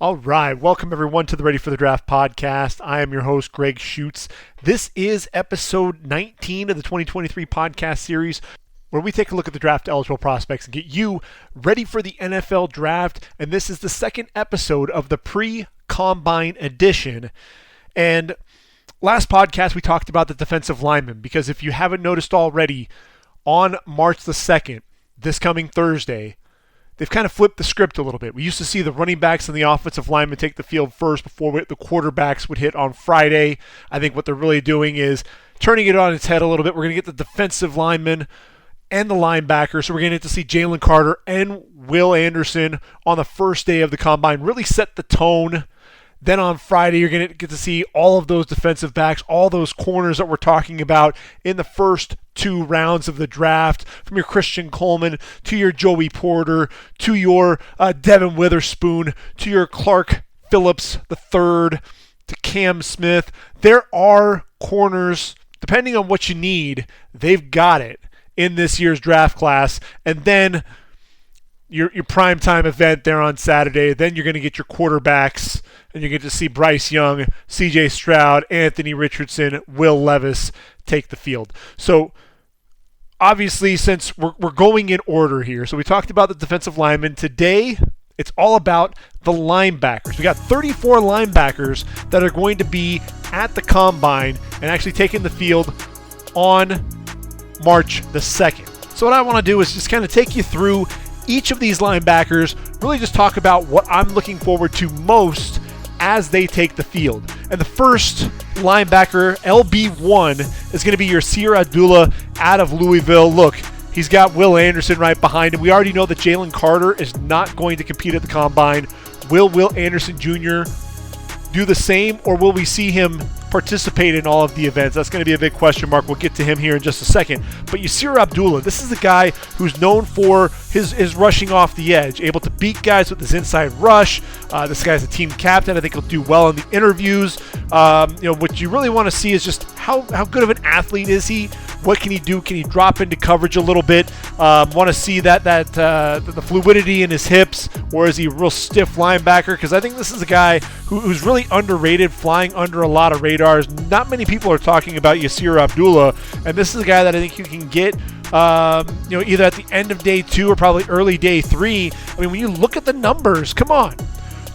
All right, welcome everyone to the Ready for the Draft podcast. I am your host, Gregg Schutze. This is episode 19 of the 2023 podcast series, where we take a look at the draft eligible prospects and get you ready for the NFL draft. And this is the second episode of the pre-combine edition. And last podcast, we talked about the defensive linemen, because if you haven't noticed already, on March the 2nd, this coming Thursday, they've kind of flipped the script a little bit. We used to see the running backs and the offensive linemen take the field first before the quarterbacks would hit on Friday. I think what they're really doing is turning it on its head a little bit. We're going to get the defensive linemen and the linebackers. So we're going to get to see Jalen Carter and Will Anderson on the first day of the combine really set the tone. Then on Friday, you're going to get to see all of those defensive backs, all those corners that we're talking about in the first two rounds of the draft, from your Christian Coleman to your Joey Porter to your Devin Witherspoon to your Clark Phillips III to Cam Smith. There are corners, depending on what you need, they've got it in this year's draft class. And then your primetime event there on Saturday, then you're going to get your quarterbacks, and you get to see Bryce Young, C.J. Stroud, Anthony Richardson, Will Levis take the field. So obviously, since we're going in order here, so we talked about the defensive linemen. Today, it's all about the linebackers. We got 34 linebackers that are going to be at the combine and actually taking the field on March the 2nd. So what I want to do is just kind of take you through each of these linebackers, really just talk about what I'm looking forward to most as they take the field. And the first linebacker, LB1, is going to be your Yasir Abdullah out of Louisville. Look, he's got Will Anderson right behind him. We already know that Jalen Carter is not going to compete at the combine. Will Anderson Jr. do the same, or will we see him participate in all of the events? That's going to be a big question mark. We'll get to him here in just a second. But Yasir Abdullah, this is a guy who's known for his rushing off the edge, able to beat guys with his inside rush. This guy's a team captain. I think he'll do well in the interviews. What you really want to see is just how good of an athlete is he? What can he do? Can he drop into coverage a little bit? Want to see the fluidity in his hips, or is he a real stiff linebacker? Because I think this is a guy who's really underrated, flying under a lot of radars. Not many people are talking about Yasir Abdullah, and this is a guy that I think you can get either at the end of day 2 or probably early day 3. I mean, when you look at the numbers, come on.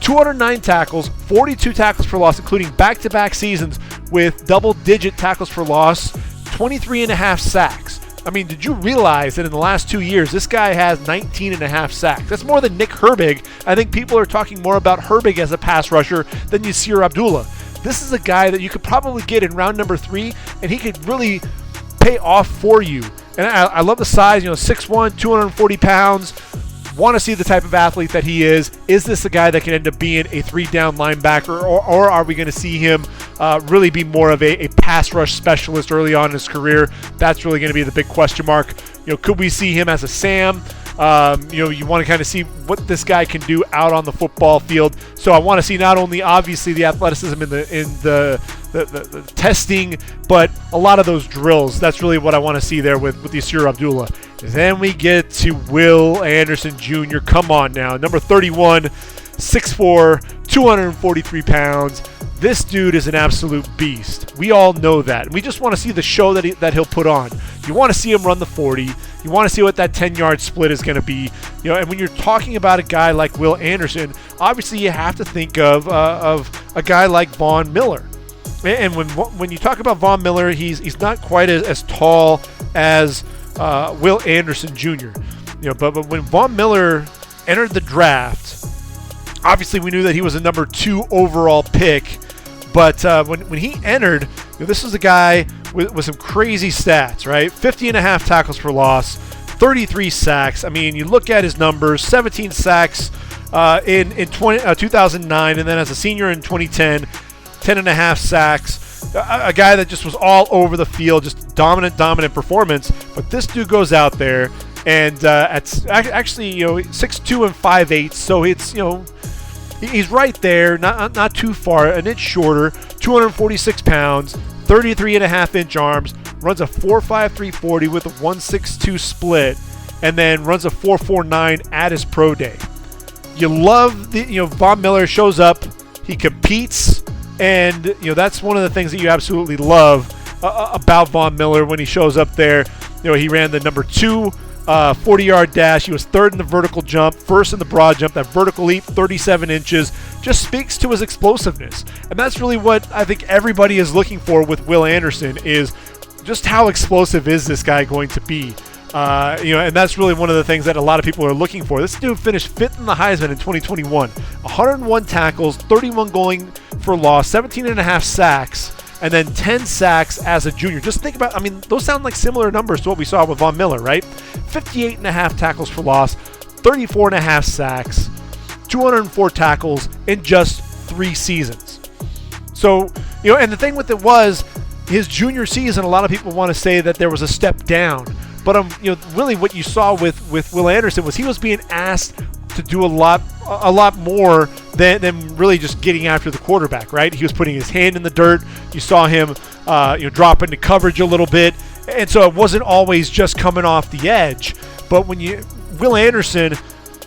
209 tackles, 42 tackles for loss, including back-to-back seasons with double-digit tackles for loss, 23 and a half sacks. I mean, did you realize that in the last 2 years, this guy has 19 and a half sacks? That's more than Nick Herbig. I think people are talking more about Herbig as a pass rusher than Yasir Abdullah. This is a guy that you could probably get in round number 3, and he could really pay off for you. And I love the size, 6'1", 240 pounds. Want to see the type of athlete that he is. Is this a guy that can end up being a 3-down linebacker, or are we going to see him really be more of a pass rush specialist early on in his career? That's really going to be the big question mark. Could we see him as a Sam? You want to kind of see what this guy can do out on the football field. So I want to see not only obviously the athleticism in the testing, but a lot of those drills. That's really what I want to see there with Yasir Abdullah. Then we get to Will Anderson Jr. Come on now, number 31, 6'4", 243 pounds. This dude is an absolute beast. We all know that. We just want to see the show that he'll put on. You want to see him run the 40. You want to see what that 10-yard split is going to be. And when you're talking about a guy like Will Anderson, obviously you have to think of a guy like Von Miller. And when you talk about Von Miller, he's not quite as tall as Will Anderson Jr. But when Von Miller entered the draft, obviously we knew that he was a number 2 overall pick. But when he entered, this was a guy with some crazy stats, right? 50 and a half tackles for loss, 33 sacks. I mean, you look at his numbers, 17 sacks in 2009, and then as a senior in 2010, 10 and a half sacks. A guy that just was all over the field, just dominant performance. But this dude goes out there and at actually 6'2" and 5'8", so it's he's right there, not too far, an inch shorter, 246 pounds, 33.5-inch arms, runs a 4.53 40 with a 1.62 split, and then runs a 4.49 at his pro day. you love Von Miller shows up, he competes, and that's one of the things that you absolutely love about Von Miller when he shows up there. He ran the number 2 40-yard dash. He was 3rd in the vertical jump, 1st in the broad jump. That vertical leap, 37 inches, just speaks to his explosiveness. And that's really what I think everybody is looking for with Will Anderson, is just how explosive is this guy going to be. And that's really one of the things that a lot of people are looking for. This dude finished 5th in the Heisman in 2021. 101 tackles, 31 going for loss, 17.5 sacks, and then 10 sacks as a junior. Just think about, those sound like similar numbers to what we saw with Von Miller, right? 58.5 tackles for loss, 34.5 sacks, 204 tackles in just 3 seasons. So, and the thing with it was, his junior season, a lot of people want to say that there was a step down. But really what you saw with Will Anderson was he was being asked to do a lot more than really just getting after the quarterback, right? He was putting his hand in the dirt. You saw him drop into coverage a little bit. And so it wasn't always just coming off the edge. But Will Anderson,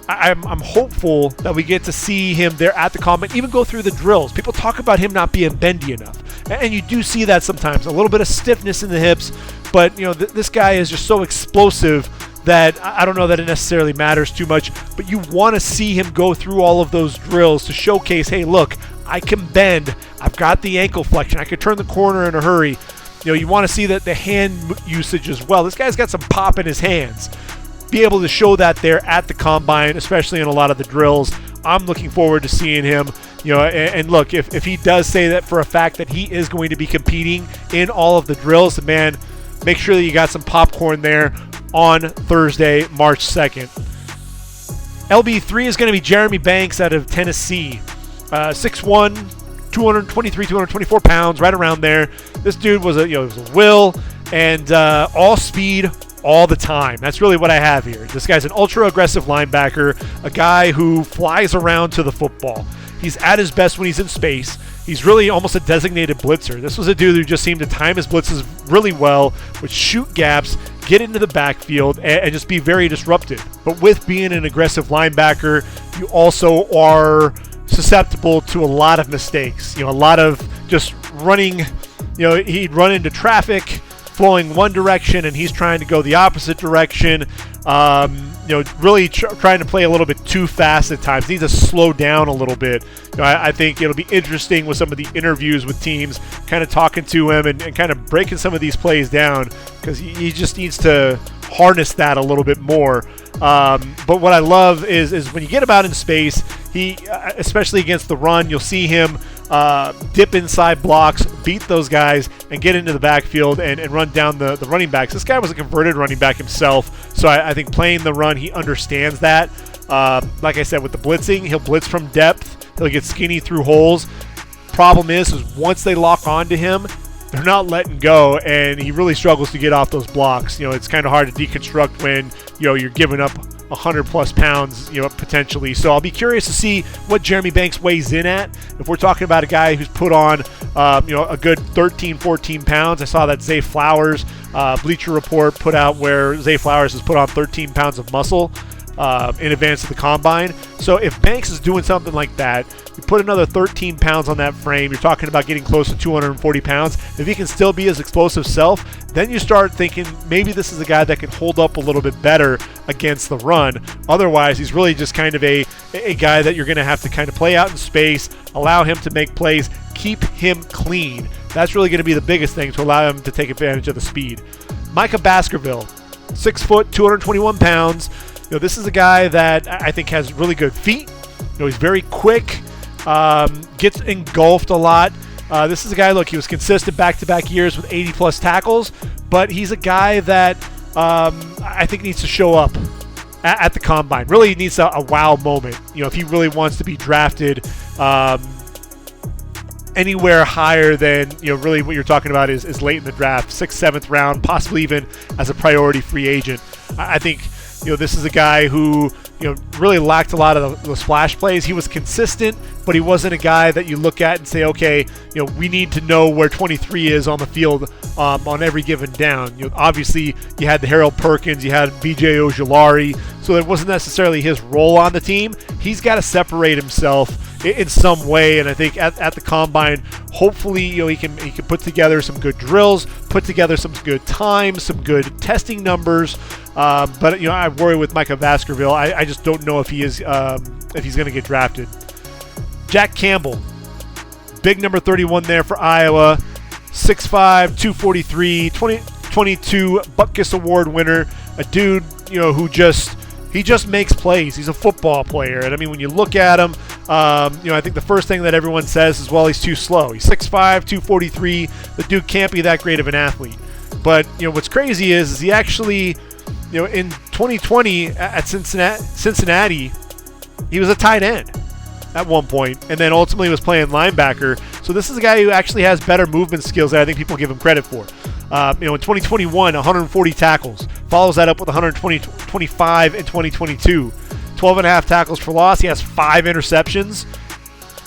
I'm hopeful that we get to see him there at the combine, even go through the drills. People talk about him not being bendy enough. And you do see that sometimes, a little bit of stiffness in the hips. But, this guy is just so explosive that I don't know that it necessarily matters too much. But you want to see him go through all of those drills to showcase, hey, look, I can bend. I've got the ankle flexion. I can turn the corner in a hurry. You want to see that the hand usage as well. This guy's got some pop in his hands. Be able to show that there at the combine, especially in a lot of the drills. I'm looking forward to seeing him. And look, if he does say that for a fact that he is going to be competing in all of the drills, man, make sure that you got some popcorn there on Thursday, March 2nd. LB3 is going to be Jeremy Banks out of Tennessee. 6'1", 223, 224 pounds, right around there. This dude was a will and all speed all the time. That's really what I have here. This guy's an ultra-aggressive linebacker, a guy who flies around to the football. He's at his best when he's in space. He's really almost a designated blitzer. This was a dude who just seemed to time his blitzes really well, would shoot gaps, get into the backfield, and just be very disruptive. But with being an aggressive linebacker, you also are susceptible to a lot of mistakes. A lot of just running, he'd run into traffic, flowing one direction, and he's trying to go the opposite direction. Really trying to play a little bit too fast at times. Needs to slow down a little bit. I think it'll be interesting with some of the interviews with teams, kind of talking to him and kind of breaking some of these plays down, because he just needs to harness that a little bit more. But what I love is when you get him out in space, he, especially against the run, you'll see him dip inside blocks, beat those guys, and get into the backfield and run down the running backs. This guy was a converted running back himself, so I think playing the run, he understands that. Like I said, with the blitzing, he'll blitz from depth. He'll get skinny through holes. Problem is once they lock onto him, they're not letting go, and he really struggles to get off those blocks. It's kind of hard to deconstruct when you're giving up 100+ pounds, potentially. So I'll be curious to see what Jeremy Banks weighs in at. If we're talking about a guy who's put on, a good 13, 14 pounds. I saw that Zay Flowers, Bleacher Report put out where Zay Flowers has put on 13 pounds of muscle in advance of the combine. So if Banks is doing something like that, you put another 13 pounds on that frame, you're talking about getting close to 240 pounds. If he can still be his explosive self, then you start thinking maybe this is a guy that can hold up a little bit better against the run. Otherwise, he's really just kind of a guy that you're going to have to kind of play out in space, allow him to make plays, keep him clean. That's really going to be the biggest thing to allow him to take advantage of the speed. Micah Baskerville, 6 foot, 221 pounds. This is a guy that I think has really good feet. He's very quick, gets engulfed a lot. This is a guy, look, he was consistent back-to-back years with 80+ tackles, but he's a guy that I think needs to show up at the combine. Really needs a wow moment. If he really wants to be drafted anywhere higher than, really what you're talking about is late in the draft, 6th, 7th round, possibly even as a priority free agent. I think, this is a guy who really lacked a lot of the splash plays. He was consistent, but he wasn't a guy that you look at and say, okay, we need to know where 23 is on the field on every given down. Obviously, you had the Harold Perkins, you had B.J. Ojulari, so it wasn't necessarily his role on the team. He's got to separate himself in some way, and I think at the combine, hopefully, he can put together some good drills, put together some good times, some good testing numbers. But I worry with Micah Baskerville. I just don't know if he's going to get drafted. Jack Campbell, big number 31 there for Iowa, 6'5", 243, 2022 Butkus Award winner, a dude who just makes plays. He's a football player, and I mean when you look at him, I think the first thing that everyone says is, well, he's too slow. He's 6'5", 243. The dude can't be that great of an athlete. But what's crazy is he actually, in 2020 at Cincinnati, he was a tight end at one point, and then ultimately was playing linebacker. So this is a guy who actually has better movement skills than I think people give him credit for. In 2021, 140 tackles. Follows that up with 125 in 2022. 12.5 tackles for loss. He has 5 interceptions,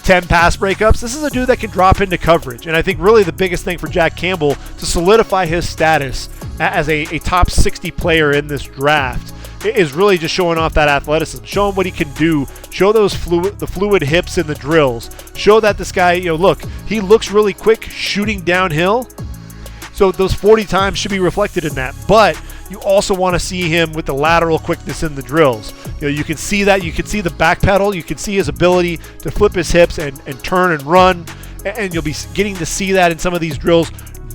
10 pass breakups. This is a dude that can drop into coverage. And I think really the biggest thing for Jack Campbell to solidify his status as a top 60 player in this draft is really just showing off that athleticism, showing what he can do, show the fluid hips in the drills, show that this guy, look, he looks really quick shooting downhill. So those 40 times should be reflected in that. But you also want to see him with the lateral quickness in the drills. You can see that. You can see the back pedal. You can see his ability to flip his hips and turn and run. And you'll be getting to see that in some of these drills.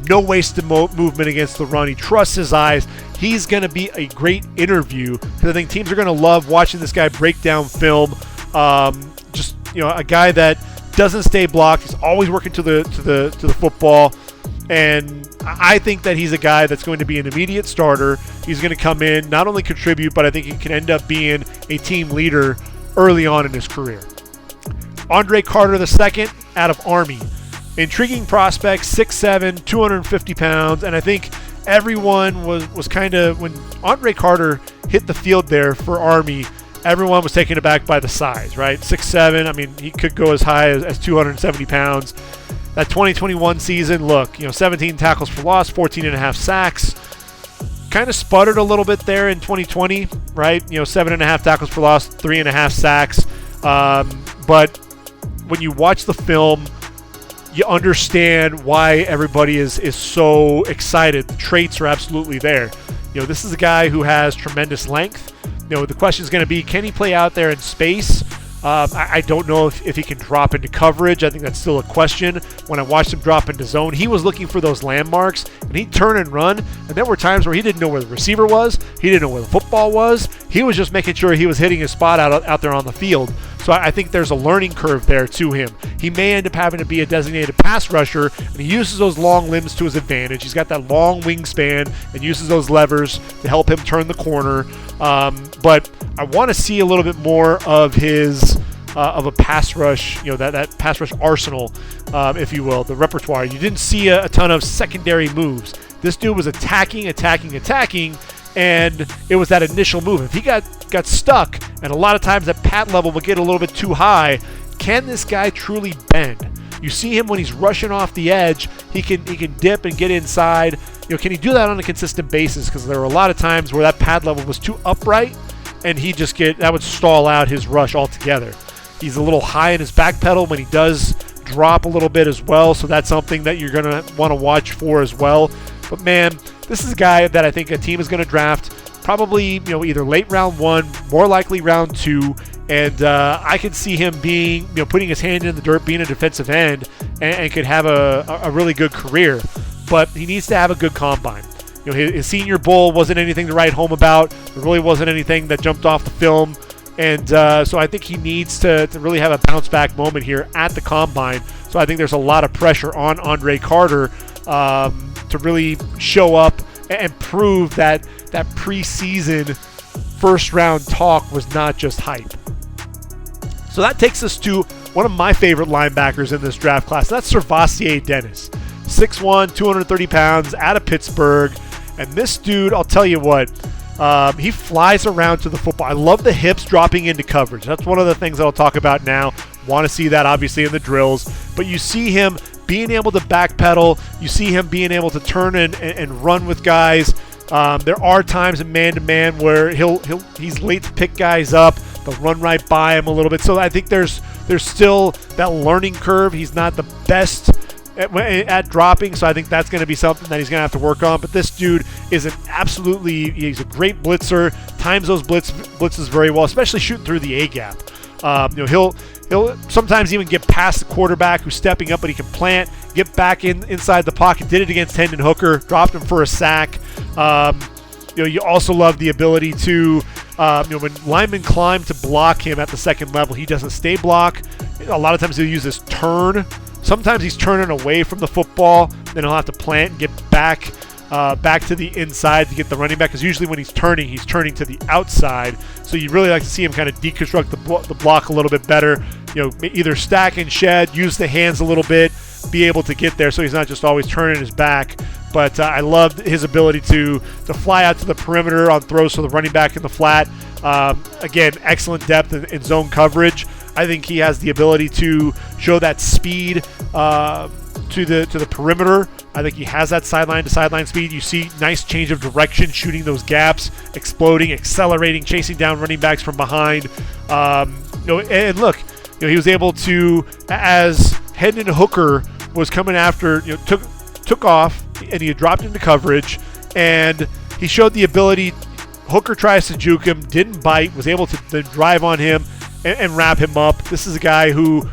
No wasted movement against the run. He trusts his eyes. He's going to be a great interview because I think teams are going to love watching this guy break down film. A guy that doesn't stay blocked. He's always working to the football. And I think that he's a guy that's going to be an immediate starter. He's going to come in, not only contribute, but I think he can end up being a team leader early on in his career. Andre Carter II out of Army. Intriguing prospect, 6'7", 250 pounds. And I think everyone was kind of, when Andre Carter hit the field there for Army, everyone was taken aback by the size, right? 6'7", I mean, he could go as high as 270 pounds. That 2021 season, look, 17 tackles for loss, 14.5 sacks. Kind of sputtered a little bit there in 2020, right? 7.5 tackles for loss, 3.5 sacks. But when you watch the film, you understand why everybody is so excited. The traits are absolutely there. This is a guy who has tremendous length. The question is going to be, can he play out there in space? I don't know if he can drop into coverage. I think that's still a question. When I watched him drop into zone, he was looking for those landmarks, and he'd turn and run. And there were times where he didn't know where the receiver was. He didn't know where the football was. He was just making sure he was hitting his spot out there on the field. So I think there's a learning curve there to him. He may end up having to be a designated pass rusher, and he uses those long limbs to his advantage. He's got that long wingspan and uses those levers to help him turn the corner. But I want to see a little bit more of his of a pass rush, that pass rush arsenal, if you will, the repertoire. You didn't see a ton of secondary moves. This dude was attacking, and it was that initial move. If he got stuck, and a lot of times that pat level will get a little bit too high, can this guy truly bend? You see him when he's rushing off the edge, he can dip and get inside. Can he do that on a consistent basis? Because there were a lot of times where that pad level was too upright, and that would stall out his rush altogether. He's a little high in his back pedal when he does drop a little bit as well, so that's something that you're going to want to watch for as well. But man, this is a guy that I think a team is going to draft probably either late round 1, more likely round 2, and I could see him being putting his hand in the dirt, being a defensive end, and could have a really good career. But he needs to have a good combine. His Senior Bowl wasn't anything to write home about. There really wasn't anything that jumped off the film. And so I think he needs to really have a bounce back moment here at the combine. So I think there's a lot of pressure on Andre Carter to really show up and prove that preseason first round talk was not just hype. So that takes us to one of my favorite linebackers in this draft class. That's Servassier Dennis. 6'1", 230 pounds, out of Pittsburgh. And this dude, I'll tell you what, He flies around to the football. I love the hips dropping into coverage. That's one of the things that I'll talk about now. Want to see that obviously in the drills. But you see him being able to backpedal. You see him being able to turn and run with guys. There are times in man-to-man where he's late to pick guys up. They'll run right by him a little bit. So I think there's still that learning curve. He's not the best at dropping, so I think that's going to be something that he's going to have to work on. But this dude is he's a great blitzer, times those blitzes very well, especially shooting through the A-gap. He'll sometimes even get past the quarterback who's stepping up, but he can plant, get back inside the pocket. Did it against Hendon Hooker, dropped him for a sack. You also love the ability to, when linemen climb to block him at the second level, he doesn't stay block. A lot of times he'll use his turn. Sometimes he's turning away from the football, then he'll have to plant and get back to the inside to get the running back, because usually when he's turning to the outside. So you really like to see him kind of deconstruct the block a little bit better. Either stack and shed, use the hands a little bit, be able to get there so he's not just always turning his back. But I loved his ability to fly out to the perimeter on throws to the running back in the flat. Again, excellent depth in zone coverage. I think he has the ability to show that speed to the perimeter. I think he has that sideline to sideline speed. You see nice change of direction, shooting those gaps, exploding, accelerating, chasing down running backs from behind. And look, he was able to, as Hendon Hooker was coming after, took off and he dropped into coverage, and he showed the ability. Hooker tries to juke him, didn't bite, was able to then drive on him and wrap him up. This is a guy who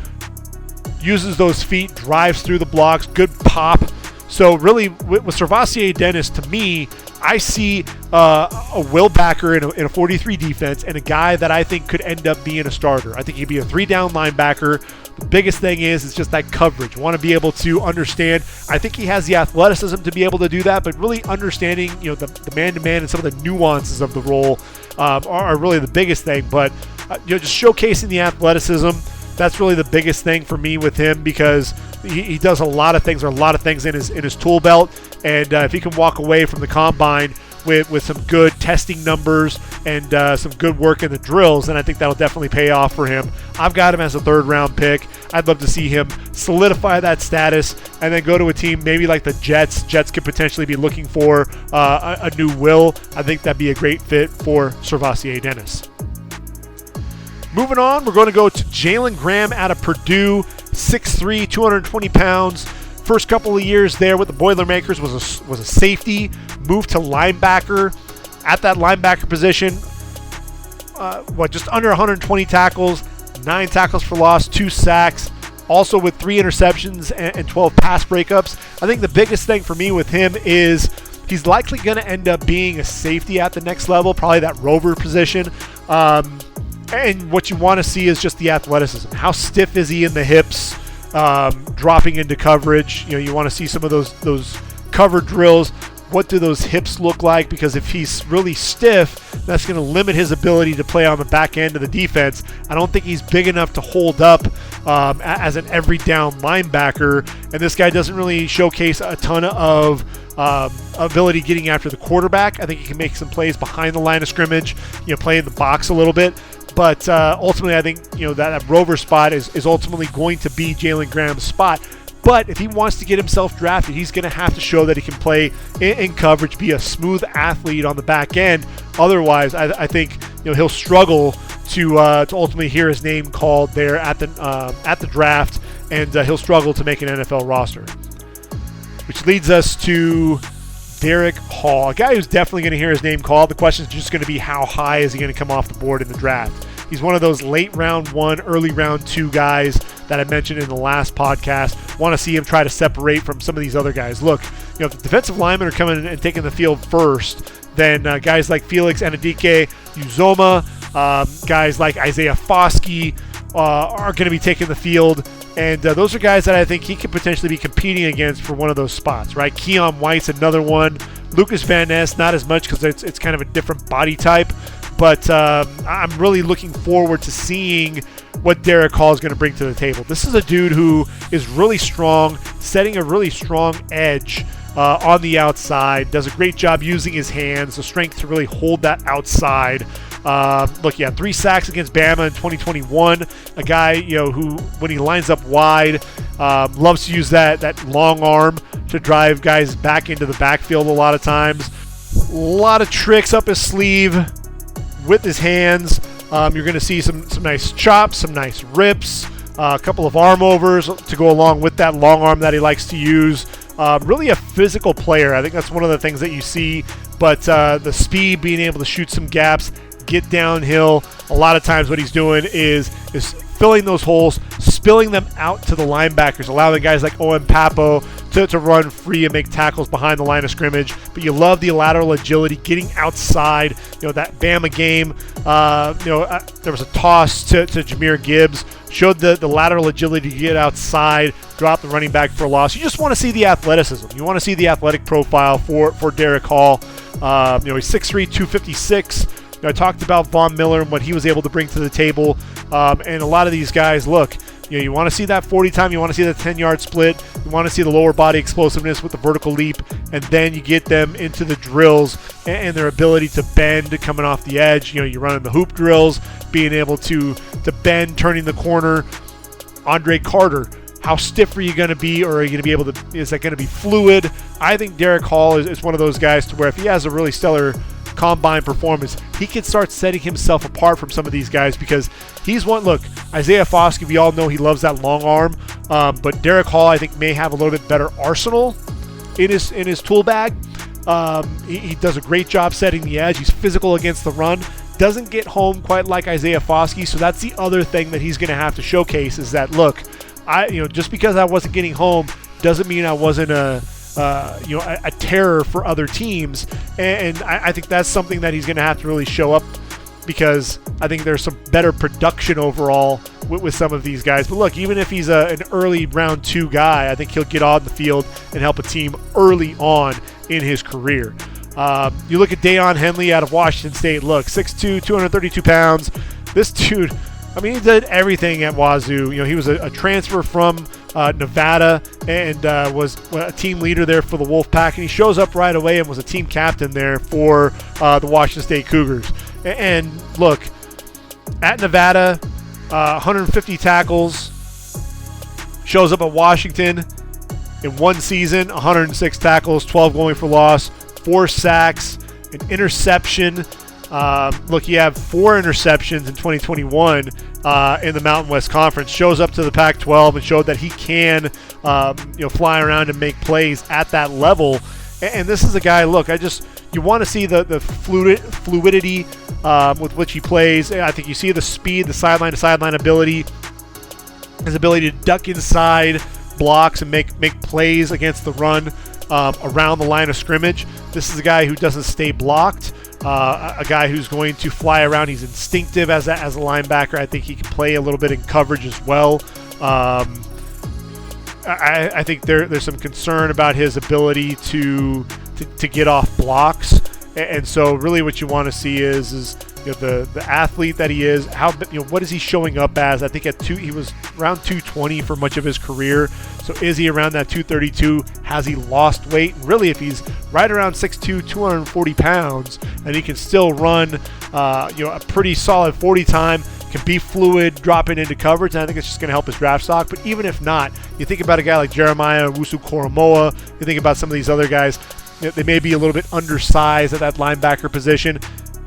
uses those feet, drives through the blocks, good pop. So really, with SirVocea Dennis, to me, I see a will backer in a 43 defense, and a guy that I think could end up being a starter. I think he'd be a 3-down linebacker. The biggest thing is just that coverage. Want to be able to understand. I think he has the athleticism to be able to do that, but really understanding, the man-to-man and some of the nuances of the role are really the biggest thing. But just showcasing the athleticism, that's really the biggest thing for me with him, because he does a lot of things. There are a lot of things in his tool belt, and if he can walk away from the combine with some good testing numbers and some good work in the drills, then I think that'll definitely pay off for him. I've got him as a 3rd-round pick. I'd love to see him solidify that status and then go to a team maybe like the Jets. Jets could potentially be looking for a new will. I think that'd be a great fit for SirVocea Dennis. Moving on, we're going to go to Jalen Graham out of Purdue, 6'3", 220 pounds. First couple of years there with the Boilermakers was a safety, moved to linebacker. At that linebacker position, just under 120 tackles, 9 tackles for loss, 2 sacks, also with 3 interceptions and 12 pass breakups. I think the biggest thing for me with him is he's likely going to end up being a safety at the next level, probably that rover position. And what you want to see is just the athleticism. How stiff is he in the hips, dropping into coverage? You want to see some of those cover drills. What do those hips look like? Because if he's really stiff, that's going to limit his ability to play on the back end of the defense. I don't think he's big enough to hold up as an every down linebacker. And this guy doesn't really showcase a ton of ability getting after the quarterback. I think he can make some plays behind the line of scrimmage, play in the box a little bit. But ultimately, I think that rover spot is ultimately going to be Jalen Graham's spot. But if he wants to get himself drafted, he's going to have to show that he can play in coverage, be a smooth athlete on the back end. Otherwise, I think he'll struggle to ultimately hear his name called there at the draft, and he'll struggle to make an NFL roster. Which leads us to Derek Hall, a guy who's definitely going to hear his name called. The question is just going to be how high is he going to come off the board in the draft. He's one of those late round 1, early round 2 guys that I mentioned in the last podcast. Want to see him try to separate from some of these other guys. Look, if the defensive linemen are coming and taking the field first, then guys like Felix Anadike, Uzoma, guys like Isaiah Foskey are going to be taking the field. And those are guys that I think he could potentially be competing against for one of those spots, right? Keon White's another one. Lucas Van Ness, not as much because it's kind of a different body type. But I'm really looking forward to seeing what Derek Hall is going to bring to the table. This is a dude who is really strong, setting a really strong edge on the outside. Does a great job using his hands, the strength to really hold that outside. Look, he had 3 sacks against Bama in 2021. A guy, who, when he lines up wide, loves to use that long arm to drive guys back into the backfield a lot of times. A lot of tricks up his sleeve with his hands. You're going to see some nice chops, some nice rips, a couple of arm overs to go along with that long arm that he likes to use. Really a physical player. I think that's one of the things that you see. But the speed, being able to shoot some gaps, get downhill. A lot of times what he's doing is filling those holes, spilling them out to the linebackers, allowing guys like Owen Papo to run free and make tackles behind the line of scrimmage. But you love the lateral agility, getting outside. That Bama game, there was a toss to Jahmyr Gibbs, showed the lateral agility to get outside, drop the running back for a loss. You just want to see the athleticism. You want to see the athletic profile for Derek Hall. He's 6'3", 256. I talked about Von Miller and what he was able to bring to the table. And a lot of these guys, look, you want to see that 40 time, you want to see the 10-yard split, you want to see the lower body explosiveness with the vertical leap, and then you get them into the drills and their ability to bend coming off the edge. You're running the hoop drills, being able to bend, turning the corner. Andre Carter, how stiff are you going to be, or are you going to be able to, is that going to be fluid? I think Derek Hall is one of those guys to where if he has a really stellar combine performance, he can start setting himself apart from some of these guys, because he's one. Look, Isaiah Foskey, we all know he loves that long arm, but Derek Hall, I think, may have a little bit better arsenal in his tool bag. He does a great job setting the edge. He's physical against the run. Doesn't get home quite like Isaiah Foskey, so that's the other thing that he's going to have to showcase, is that, look, just because I wasn't getting home doesn't mean I wasn't a terror for other teams, and I think that's something that he's going to have to really show up, because I think there's some better production overall with some of these guys. But look, even if he's an early round 2 guy, I think he'll get on the field and help a team early on in his career. You look at Deion Henley out of Washington State. Look, 6'2", 232 pounds. This dude, he did everything at Wazoo. He was a transfer from Nevada and was a team leader there for the Wolfpack, and he shows up right away and was a team captain there for the Washington State Cougars. And look, at Nevada, 150 tackles, shows up at Washington in one season, 106 tackles, 12 going for loss, 4 sacks, an interception. Look, you have 4 interceptions in 2021 in the Mountain West Conference. Shows up to the Pac-12 and showed that he can, fly around and make plays at that level. And this is a guy. Look, you want to see the fluidity with which he plays. I think you see the speed, the sideline to sideline ability, his ability to duck inside blocks and make plays against the run around the line of scrimmage. This is a guy who doesn't stay blocked. A guy who's going to fly around. He's instinctive as a linebacker. I think he can play a little bit in coverage as well. I think there's some concern about his ability to get off blocks, and so really what you want to see is the athlete that he is. How what is he showing up as? I think he was around 220 for much of his career. So is he around that 232? Has he lost weight? And really, if he's right around 6'2", 240 pounds, and he can still run, a pretty solid 40 time, can be fluid, dropping into coverage, and I think it's just going to help his draft stock. But even if not, you think about a guy like Jeremiah Owusu-Koramoah, you think about some of these other guys, they may be a little bit undersized at that linebacker position.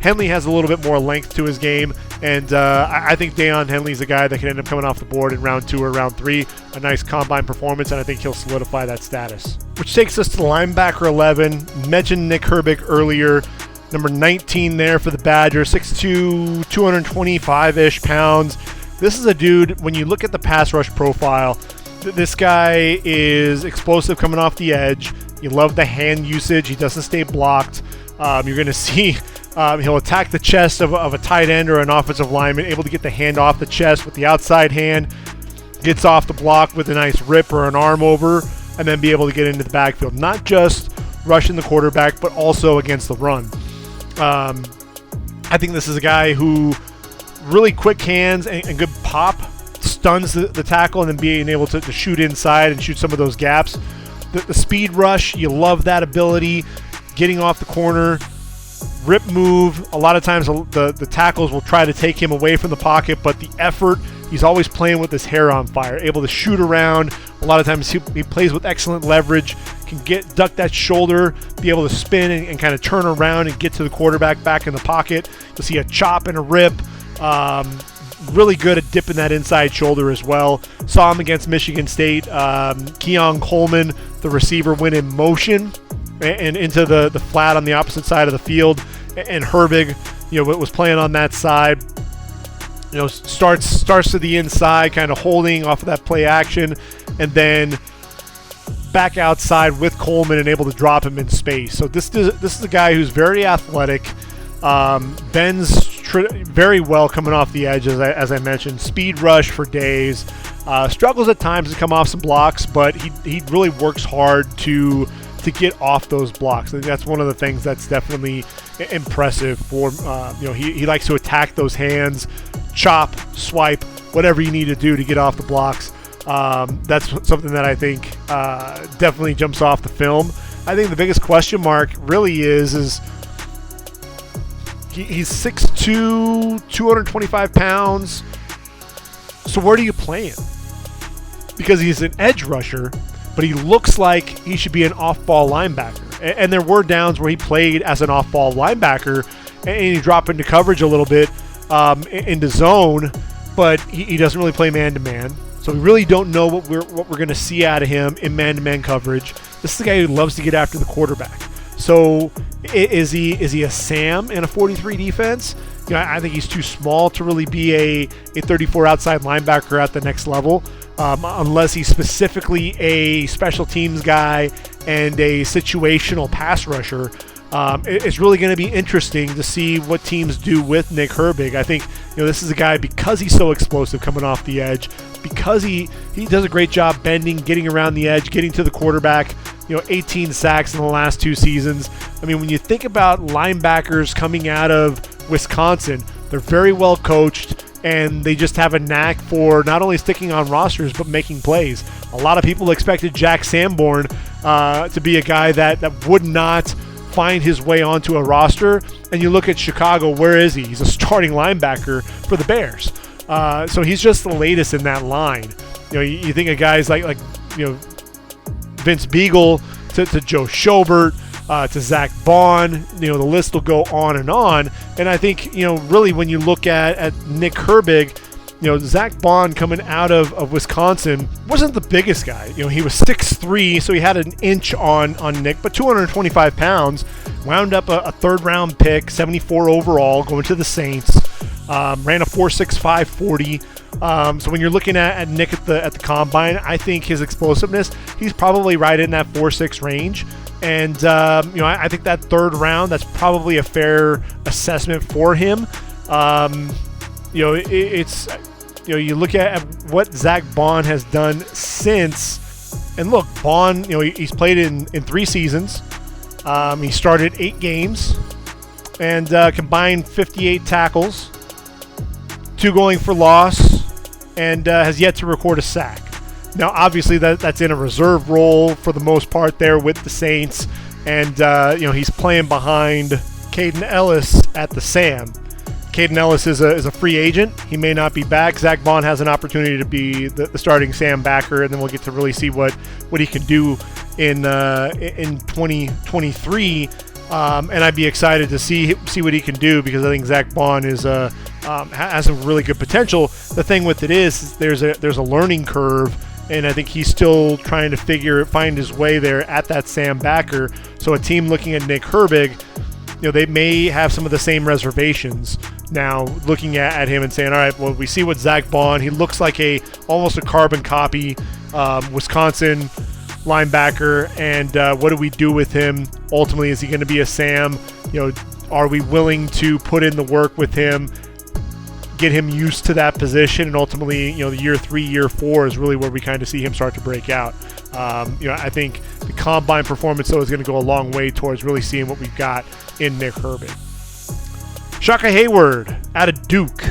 Henley has a little bit more length to his game, and I think Deion Henley's a guy that can end up coming off the board in round 2 or round 3. A nice combine performance, and I think he'll solidify that status. Which takes us to the linebacker 11. Mentioned Nick Herbig earlier. Number 19 there for the Badgers, 6'2", 225-ish pounds. This is a dude, when you look at the pass rush profile, this guy is explosive coming off the edge. You love the hand usage. He doesn't stay blocked. You're going to see he'll attack the chest of a tight end or an offensive lineman, able to get the hand off the chest with the outside hand, gets off the block with a nice rip or an arm over, and then be able to get into the backfield. Not just rushing the quarterback, but also against the run. I think this is a guy who really quick hands and good pop, stuns the tackle, and then being able to shoot inside and shoot some of those gaps. the speed rush, you love that ability, getting off the corner, rip move. A lot of times the tackles will try to take him away from the pocket, but the effort, he's always playing with his hair on fire, able to shoot around. A lot of times he plays with excellent leverage, can duck that shoulder, be able to spin and kind of turn around and get to the quarterback back in the pocket. You'll see a chop and a rip. Really good at dipping that inside shoulder as well. Saw him against Michigan State. Keon Coleman, the receiver, went in motion and into the flat on the opposite side of the field. And Herbig, was playing on that side. Starts to the inside, kind of holding off of that play action, and then back outside with Coleman and able to drop him in space. So this is a guy who's very athletic, bends very well coming off the edge, as I mentioned. Speed rush for days. Struggles at times to come off some blocks, but he really works hard to get off those blocks. I think that's one of the things that's definitely impressive for he likes to attack those hands, chop, swipe, whatever you need to do to get off the blocks. That's something that I think definitely jumps off the film. I think the biggest question mark really is he's 6'2", 225 pounds. So where do you play him? Because he's an edge rusher, but he looks like he should be an off-ball linebacker. And there were downs where he played as an off-ball linebacker, and he dropped into coverage a little bit, into zone, but he doesn't really play man-to-man. So we really don't know what we're going to see out of him in man-to-man coverage. This is a guy who loves to get after the quarterback. So is he a Sam in a 43 defense? I think he's too small to really be a 34 outside linebacker at the next level, unless he's specifically a special teams guy and a situational pass rusher. It's really going to be interesting to see what teams do with Nick Herbig. I think this is a guy, because he's so explosive coming off the edge, because he does a great job bending, getting around the edge, getting to the quarterback. 18 sacks in the last 2 seasons. I mean, when you think about linebackers coming out of Wisconsin, they're very well coached, and they just have a knack for not only sticking on rosters but making plays. A lot of people expected Jack Sanborn to be a guy that would not find his way onto a roster, and you look at Chicago, where is he? He's a starting linebacker for the Bears. So he's just the latest in that line. You think of guys like Vince Beagle to Joe Schobert, to Zach Bond, the list will go on. And I think, really when you look at Nick Herbig, Zach Bond coming out of Wisconsin wasn't the biggest guy. He was 6'3", so he had an inch on Nick, but 225 pounds, wound up a third-round pick, 74 overall, going to the Saints, ran a 4.65 40. So when you're looking at Nick at the combine, I think his explosiveness, he's probably right in that 4.6 range. And I think that third round, that's probably a fair assessment for him. It's you look at what Zach Bond has done since, and look, Bond, he's played in 3 seasons. He started 8 games and combined 58 tackles, 2 going for loss, and has yet to record a sack. Now, obviously, that's in a reserve role for the most part there with the Saints, and he's playing behind Caden Ellis at the Sam. Caden Ellis is a free agent. He may not be back. Zach Bond has an opportunity to be the starting Sam backer, and then we'll get to really see what he can do in 2023. And I'd be excited to see what he can do, because I think Zach Bond has a really good potential. The thing with it is there's a learning curve, and I think he's still trying to find his way there at that Sam backer. So a team looking at Nick Herbig, they may have some of the same reservations now, looking at him and saying, all right, well, we see what Zach Bond, he looks like almost a carbon copy Wisconsin linebacker, and what do we do with him? Ultimately, is he going to be a Sam? Are we willing to put in the work with him, get him used to that position, and ultimately, the year 3, year 4 is really where we kind of see him start to break out. I think the combine performance, though, is going to go a long way towards really seeing what we've got in Nick Herbig. Shaka Hayward out of Duke.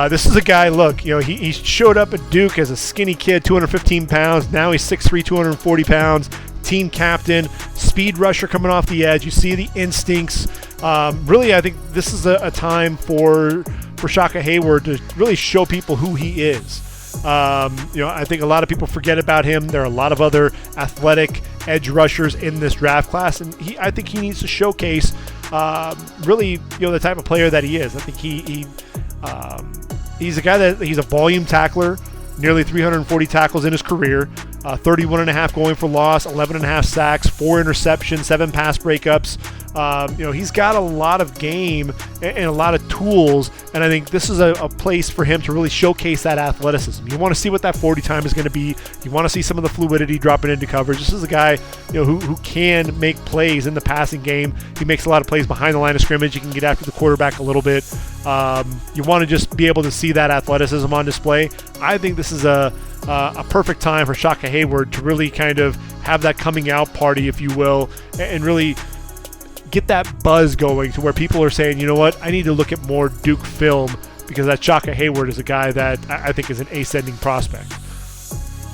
This is a guy, look, he showed up at Duke as a skinny kid, 215 pounds. Now he's 6'3", 240 pounds. team captain, speed rusher coming off the edge. You see the instincts. Really, I think this is a time for Shaka Hayward to really show people who he is. I think a lot of people forget about him. There are a lot of other athletic edge rushers in this draft class, and I think he needs to showcase really the type of player that he is. I think he's a guy that he's a volume tackler, nearly 340 tackles in his career, 31.5 going for loss, 11.5 sacks, 4 interceptions, 7 pass breakups. He's got a lot of game and a lot of tools, and I think this is a place for him to really showcase that athleticism. You want to see what that 40 time is going to be. You want to see some of the fluidity dropping into coverage. This is a guy who can make plays in the passing game. He makes a lot of plays behind the line of scrimmage. He can get after the quarterback a little bit. You want to just be able to see that athleticism on display. I think this is a perfect time for Shaka Hayward to really kind of have that coming out party, if you will, and really get that buzz going to where people are saying, you know what, I need to look at more Duke film, because that Shaka Hayward is a guy that I think is an ascending prospect.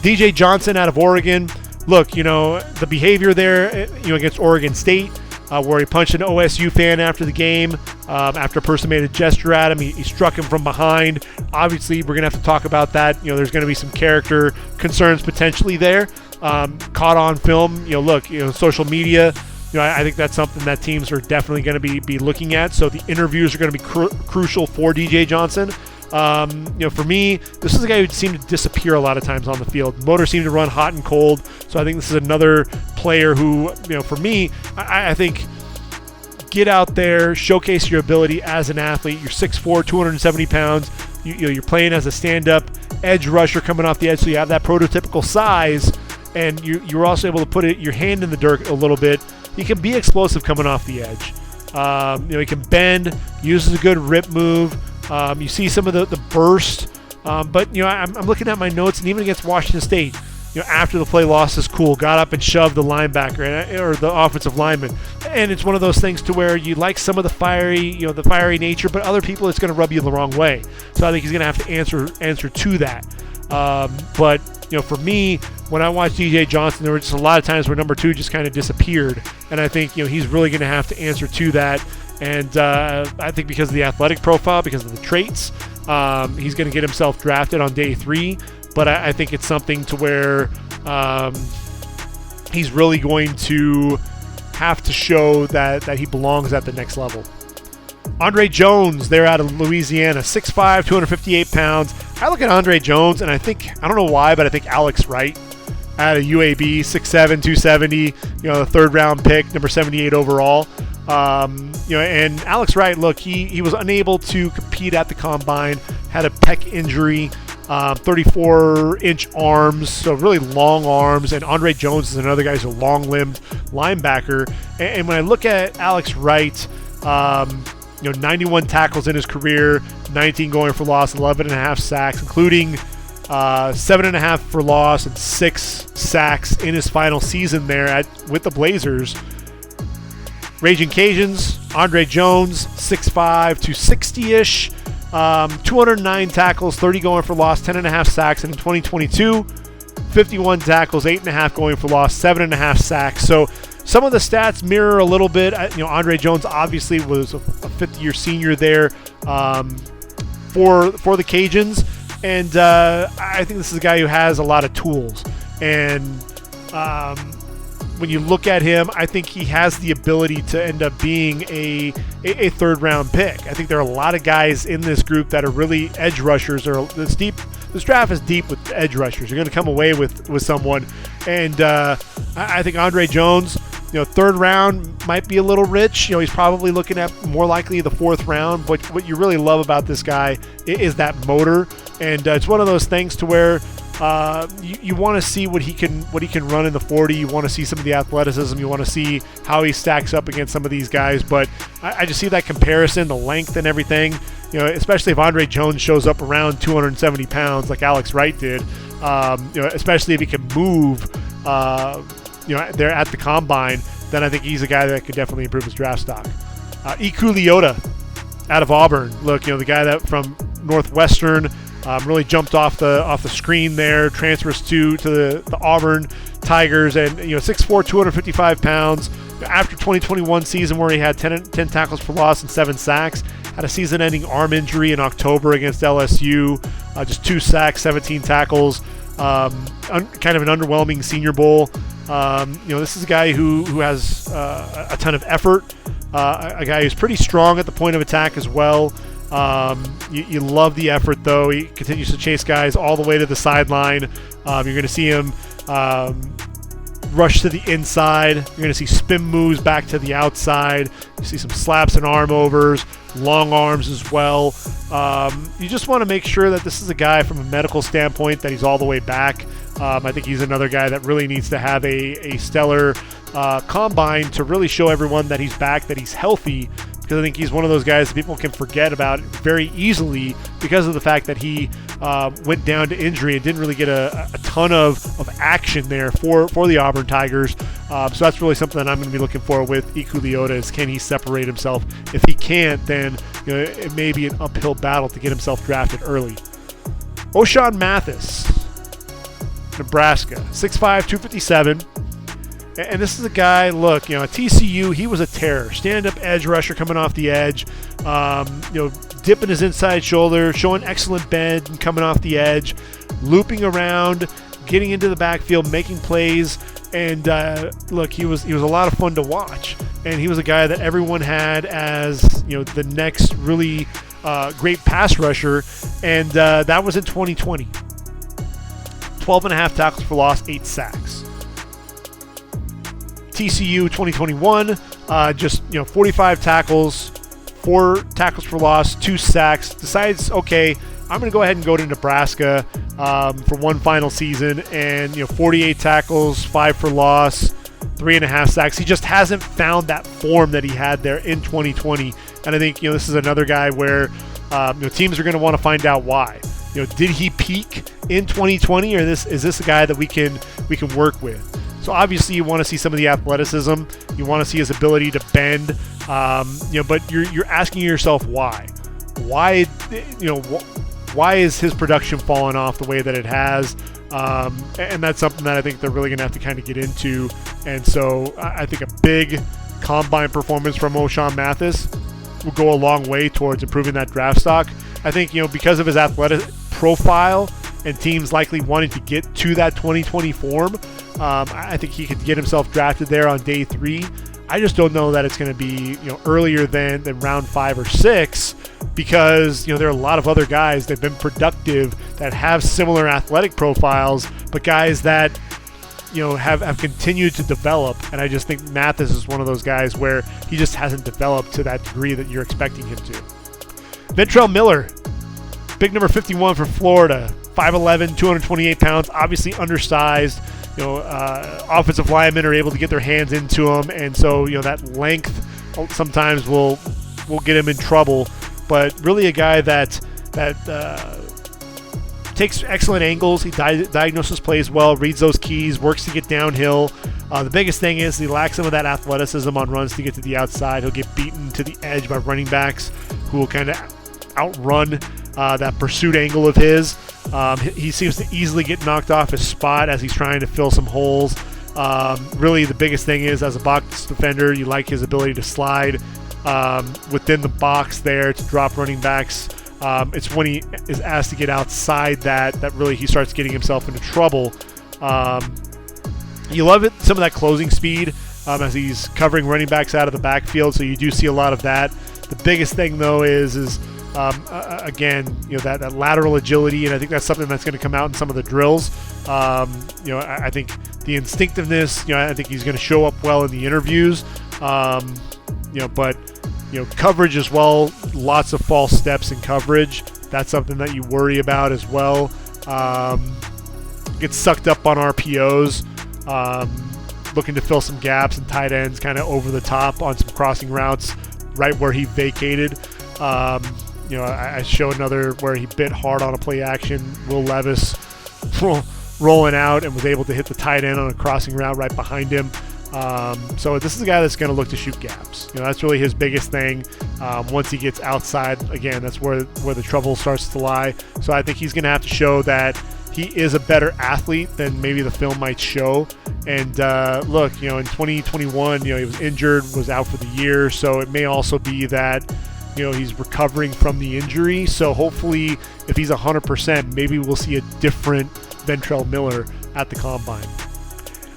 DJ Johnson out of Oregon. Look, the behavior there, against Oregon State, where he punched an OSU fan after the game, after a person made a gesture at him. He struck him from behind. Obviously, we're going to have to talk about that. There's going to be some character concerns potentially there. Caught on film. Social media. I think that's something that teams are definitely going to be looking at. So the interviews are going to be crucial for DJ Johnson. For me, this is a guy who seemed to disappear a lot of times on the field. Motor seemed to run hot and cold. So I think this is another player who, for me, I think get out there, showcase your ability as an athlete. You're 6'4", 270 pounds. You're playing as a stand-up edge rusher coming off the edge, so you have that prototypical size, and you're also able to put your hand in the dirt a little bit. He can be explosive coming off the edge. He can bend, uses a good rip move. You see some of the burst. But I'm looking at my notes, and even against Washington State, after the play loss is cool, got up and shoved the linebacker or the offensive lineman. And it's one of those things to where you like some of the fiery nature, but other people it's going to rub you the wrong way. So I think he's going to have to answer to that. But for me, when I watched DJ Johnson, there were just a lot of times where number 2 just kind of disappeared, and I think he's really going to have to answer to that. And I think because of the athletic profile, because of the traits, he's going to get himself drafted on day 3. But I think it's something to where he's really going to have to show that he belongs at the next level. Andre Jones, they're out of Louisiana, 6'5", 258 pounds. I look at Andre Jones, and I don't know why, but I think Alex Wright out of UAB, 6'7", 270, the third-round pick, number 78 overall. And Alex Wright, look, he was unable to compete at the combine, had a pec injury, 34-inch arms, so really long arms, and Andre Jones is another guy who's a long-limbed linebacker. And when I look at Alex Wright, 91 tackles in his career, 19 going for loss, 11.5 sacks, including 7.5 for loss and 6 sacks in his final season there with the Blazers. Raging Cajuns, Andre Jones, 6'5", 260-ish, 209 tackles, 30 going for loss, 10.5 sacks, and in 2022, 51 tackles, 8.5 going for loss, 7.5 sacks. So some of the stats mirror a little bit. Andre Jones obviously was a fifth-year senior there for the Cajuns, and I think this is a guy who has a lot of tools. And when you look at him, I think he has the ability to end up being a third-round pick. I think there are a lot of guys in this group that are really edge rushers. This draft is deep with edge rushers. You're going to come away with someone. And I think Andre Jones, third round might be a little rich. He's probably looking at more likely the fourth round. But what you really love about this guy is that motor. And it's one of those things to where you want to see what he can run in the 40. You want to see some of the athleticism. You want to see how he stacks up against some of these guys. But I just see that comparison, the length and everything. Especially if Andre Jones shows up around 270 pounds like Alex Wright did. Especially if he can move. There at the combine, then I think he's a guy that could definitely improve his draft stock. Iku Leota out of Auburn. Look, the guy that from Northwestern. Really jumped off the screen there. Transfers to the Auburn Tigers, and 6'4", 255 pounds. After 2021 season where he had 10 tackles for loss and 7 sacks, had a season-ending arm injury in October against LSU, just 2 sacks, 17 tackles, kind of an underwhelming Senior Bowl. This is a guy who has a ton of effort, a guy who's pretty strong at the point of attack as well. You love the effort, though. He continues to chase guys all the way to the sideline. You're going to see him rush to the inside. You're going to see spin moves back to the outside. You see some slaps and arm overs, long arms as well. You just want to make sure that this is a guy from a medical standpoint that he's all the way back. I think he's another guy that really needs to have a stellar combine to really show everyone that he's back, that he's healthy, because I think he's one of those guys that people can forget about very easily because of the fact that he went down to injury and didn't really get a ton of action there for the Auburn Tigers. So that's really something that I'm going to be looking for with Iku Leota, is can he separate himself? If he can't, then it may be an uphill battle to get himself drafted early. O'Shawn Mathis, Nebraska, 6'5", 257. And this is a guy, look, at TCU, he was a terror. Stand-up edge rusher coming off the edge, dipping his inside shoulder, showing excellent bend and coming off the edge, looping around, getting into the backfield, making plays. And look, he was a lot of fun to watch. And he was a guy that everyone had as, the next really great pass rusher. And that was in 2020. 12 and a half tackles for loss, 8 sacks. TCU 2021, just 45 tackles, 4 tackles for loss, 2 sacks. Decides, okay, I'm going to go ahead and go to Nebraska for one final season, and 48 tackles, 5 for loss, 3.5 sacks. He just hasn't found that form that he had there in 2020, and I think this is another guy where teams are going to want to find out why. Did he peak in 2020, or is this a guy that we can work with? So obviously you want to see some of the athleticism. You want to see his ability to bend. But you're asking yourself why. Why is his production falling off the way that it has? And that's something that I think they're really going to have to kind of get into. And so I think a big combine performance from O'Shawn Mathis will go a long way towards improving that draft stock. I think because of his athletic profile and teams likely wanting to get to that 2020 form, I think he could get himself drafted there on day 3. I just don't know that it's going to be earlier than round 5 or 6, because there are a lot of other guys that have been productive that have similar athletic profiles, but guys that have continued to develop. And I just think Mathis is one of those guys where he just hasn't developed to that degree that you're expecting him to. Ventrell Miller, big number 51 for Florida, 5'11", 228 pounds, obviously undersized. Offensive linemen are able to get their hands into him, and so that length sometimes will get him in trouble. But really a guy that takes excellent angles. He diagnoses plays well, reads those keys, works to get downhill. The biggest thing is he lacks some of that athleticism on runs to get to the outside. He'll get beaten to the edge by running backs who will kind of outrun that pursuit angle of his. He seems to easily get knocked off his spot as he's trying to fill some holes. Really, the biggest thing is, as a box defender, you like his ability to slide within the box there to drop running backs. It's when he is asked to get outside that really he starts getting himself into trouble. You love it, some of that closing speed as he's covering running backs out of the backfield, so you do see a lot of that. The biggest thing, though, is again, that lateral agility, and I think that's something that's going to come out in some of the drills. I think the instinctiveness, I think he's going to show up well in the interviews. But coverage as well, lots of false steps in coverage. That's something that you worry about as well. Gets sucked up on RPOs, looking to fill some gaps and tight ends kind of over the top on some crossing routes right where he vacated. I show another where he bit hard on a play action. Will Levis rolling out and was able to hit the tight end on a crossing route right behind him. So this is a guy that's going to look to shoot gaps. That's really his biggest thing. Once he gets outside, again, that's where the trouble starts to lie. So I think he's going to have to show that he is a better athlete than maybe the film might show. And look, in 2021, he was injured, was out for the year. So it may also be that, he's recovering from the injury. So hopefully, if he's 100%, maybe we'll see a different Ventrell Miller at the combine.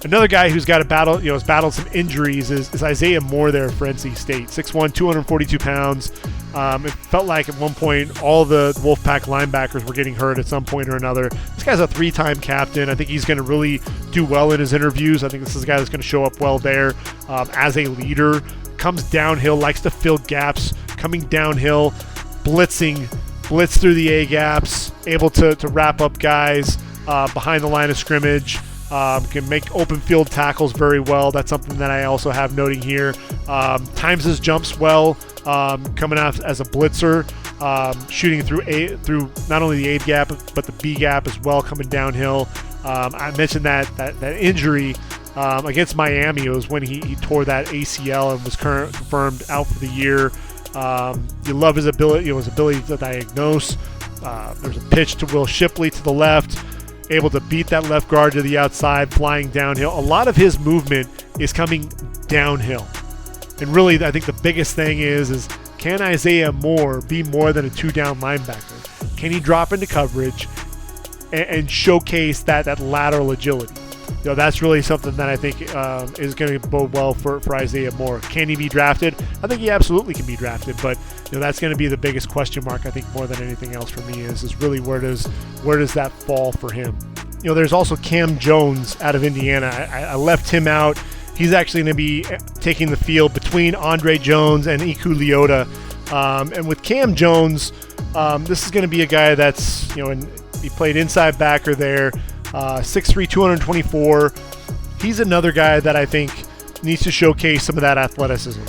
Another guy who's got to battle, has battled some injuries is Isaiah Moore there for NC State. 6'1", 242 pounds. It felt like at one point all the Wolfpack linebackers were getting hurt at some point or another. This guy's a 3-time captain. I think he's going to really do well in his interviews. I think this is a guy that's going to show up well there as a leader. Comes downhill, likes to fill gaps, coming downhill, blitz through the A-gaps, able to wrap up guys behind the line of scrimmage. Can make open field tackles very well. That's something that I also have noting here. Times his jumps well, coming out as a blitzer, shooting through not only the A gap but the B gap as well, coming downhill. I mentioned that injury against Miami. It was when he tore that ACL and was confirmed out for the year. You love his ability, his ability to diagnose. There's a pitch to Will Shipley to the left. Able to beat that left guard to the outside, flying downhill. A lot of his movement is coming downhill. And really, I think the biggest thing is can Isaiah Moore be more than a 2-down linebacker? Can he drop into coverage and showcase that lateral agility? That's really something that I think is going to bode well for Isaiah Moore. Can he be drafted? I think he absolutely can be drafted, but that's going to be the biggest question mark, I think, more than anything else for me is really where does that fall for him? There's also Cam Jones out of Indiana. I left him out. He's actually going to be taking the field between Andre Jones and Iku Leota. And with Cam Jones, this is going to be a guy that's, he played inside backer there. 6'3", 224. He's another guy that I think needs to showcase some of that athleticism.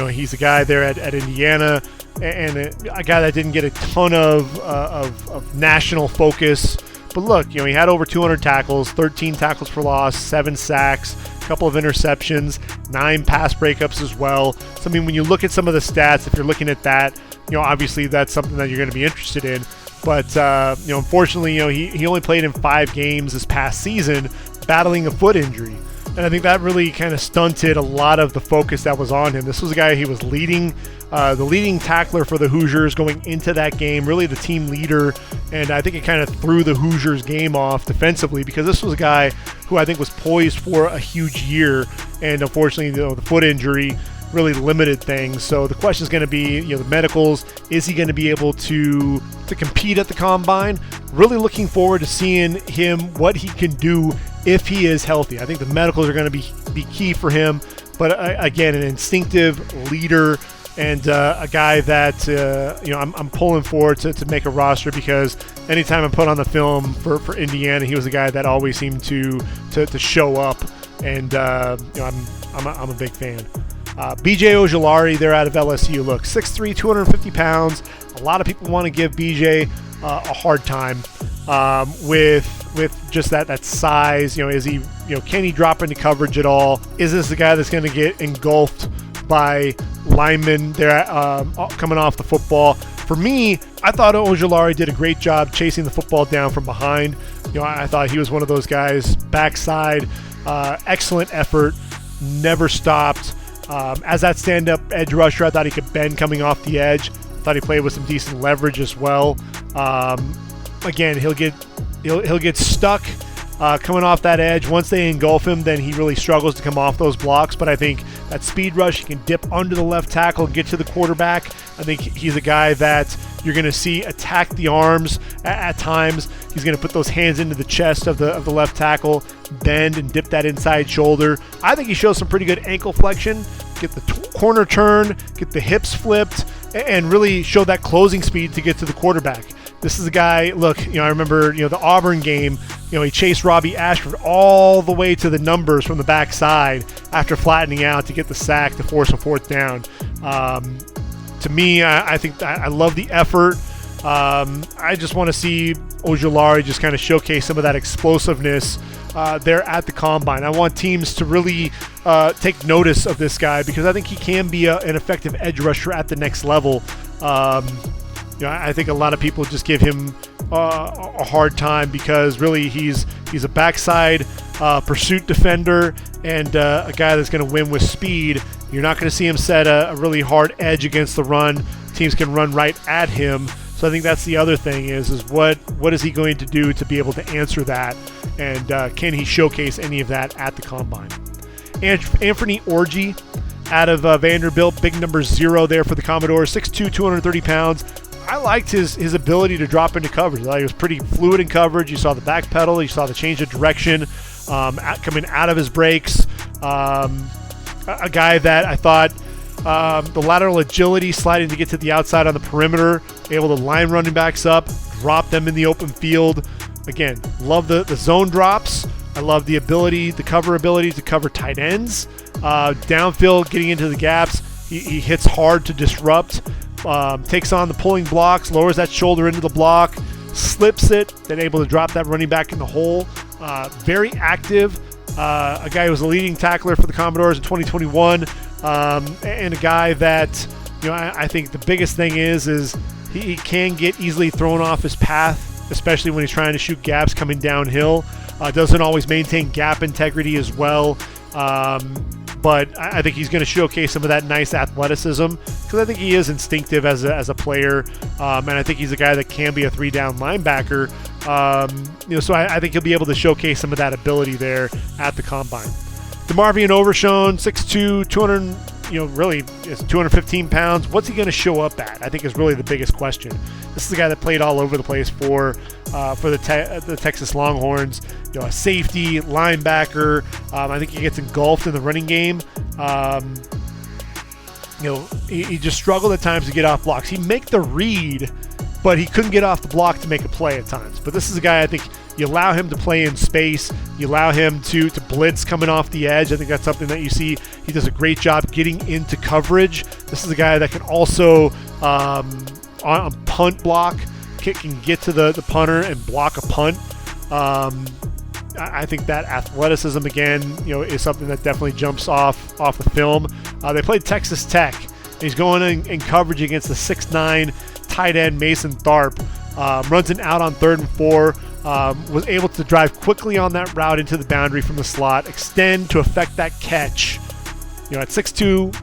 He's a guy there at Indiana, and a guy that didn't get a ton of national focus. But look, he had over 200 tackles, 13 tackles for loss, 7 sacks, a couple of interceptions, 9 pass breakups as well. So, when you look at some of the stats, if you're looking at that, obviously that's something that you're going to be interested in. But, unfortunately, he only played in 5 games this past season, battling a foot injury. And I think that really kind of stunted a lot of the focus that was on him. This was a guy he was leading, the leading tackler for the Hoosiers going into that game, really the team leader. And I think it kind of threw the Hoosiers game off defensively because this was a guy who I think was poised for a huge year. And unfortunately, the foot injury really limited things. So the question is going to be, the medicals. Is he going to be able to compete at the combine? Really looking forward to seeing him, what he can do if he is healthy. I think the medicals are going to be key for him. But again, an instinctive leader and a guy that I'm pulling for to make a roster because anytime I put on the film for Indiana, he was a guy that always seemed to show up, and I'm a big fan. BJ Ojulari, they're out of LSU. Look, 6'3", 250 pounds. A lot of people want to give BJ a hard time with just that size. Is he, can he drop into coverage at all? Is this the guy that's going to get engulfed by linemen there coming off the football? For me, I thought Ojulari did a great job chasing the football down from behind. I thought he was one of those guys, backside, excellent effort, never stopped. As that stand-up edge rusher, I thought he could bend coming off the edge. I thought he played with some decent leverage as well. Again, he'll get stuck coming off that edge. Once they engulf him, then he really struggles to come off those blocks. But I think that speed rush, he can dip under the left tackle and get to the quarterback. I think he's a guy that you're going to see attack the arms at times. He's going to put those hands into the chest of the left tackle, bend and dip that inside shoulder. I think he shows some pretty good ankle flexion, get the corner turn, get the hips flipped, and really show that closing speed to get to the quarterback. This is a guy, look, I remember, the Auburn game, he chased Robbie Ashford all the way to the numbers from the backside after flattening out to get the sack to force a 4th down. To me, I think I love the effort. I just want to see Ojulari just kind of showcase some of that explosiveness there at the combine. I want teams to really take notice of this guy because I think he can be an effective edge rusher at the next level. I think a lot of people just give him a hard time, because really he's a backside pursuit defender and a guy that's going to win with speed. You're not going to see him set a really hard edge against the run. Teams can run right at him. So I think that's the other thing is what is he going to do to be able to answer that, and can he showcase any of that at the Combine? Anthony Orji out of Vanderbilt, big number 0 there for the Commodores, 6'2", 230 pounds. I liked his ability to drop into coverage. I thought he was pretty fluid in coverage. You saw the back pedal. You saw the change of direction coming out of his breaks. A guy that I thought the lateral agility, sliding to get to the outside on the perimeter, able to line running backs up, drop them in the open field. Again, love the zone drops. I love the ability, the cover ability to cover tight ends. Downfield, getting into the gaps. He hits hard to disrupt. Takes on the pulling blocks, lowers that shoulder into the block, slips it, then able to drop that running back in the hole. Very active. A guy who was a leading tackler for the Commodores in 2021, and a guy that, I think the biggest thing is he can get easily thrown off his path, especially when he's trying to shoot gaps coming downhill. Doesn't always maintain gap integrity as well. But I think he's going to showcase some of that nice athleticism, because I think he is instinctive as a player, and I think he's a guy that can be a 3-down linebacker. So I think he'll be able to showcase some of that ability there at the Combine. DeMarvion Overshown, 6'2", 200, really is 215 pounds. What's he going to show up at? I think is really the biggest question. This is a guy that played all over the place for the Texas Longhorns. A safety, linebacker. I think he gets engulfed in the running game. He just struggled at times to get off blocks. He'd make the read, but he couldn't get off the block to make a play at times. But this is a guy, I think, you allow him to play in space. You allow him to blitz coming off the edge. I think that's something that you see. He does a great job getting into coverage. This is a guy that can also, on a punt block, can get to the punter and block a punt. I think that athleticism, again, is something that definitely jumps off the film. They played Texas Tech. He's going in coverage against the 6'9" tight end Mason Tharp. Runs an out on 3rd and 4. Was able to drive quickly on that route into the boundary from the slot, extend to affect that catch. At 6'2",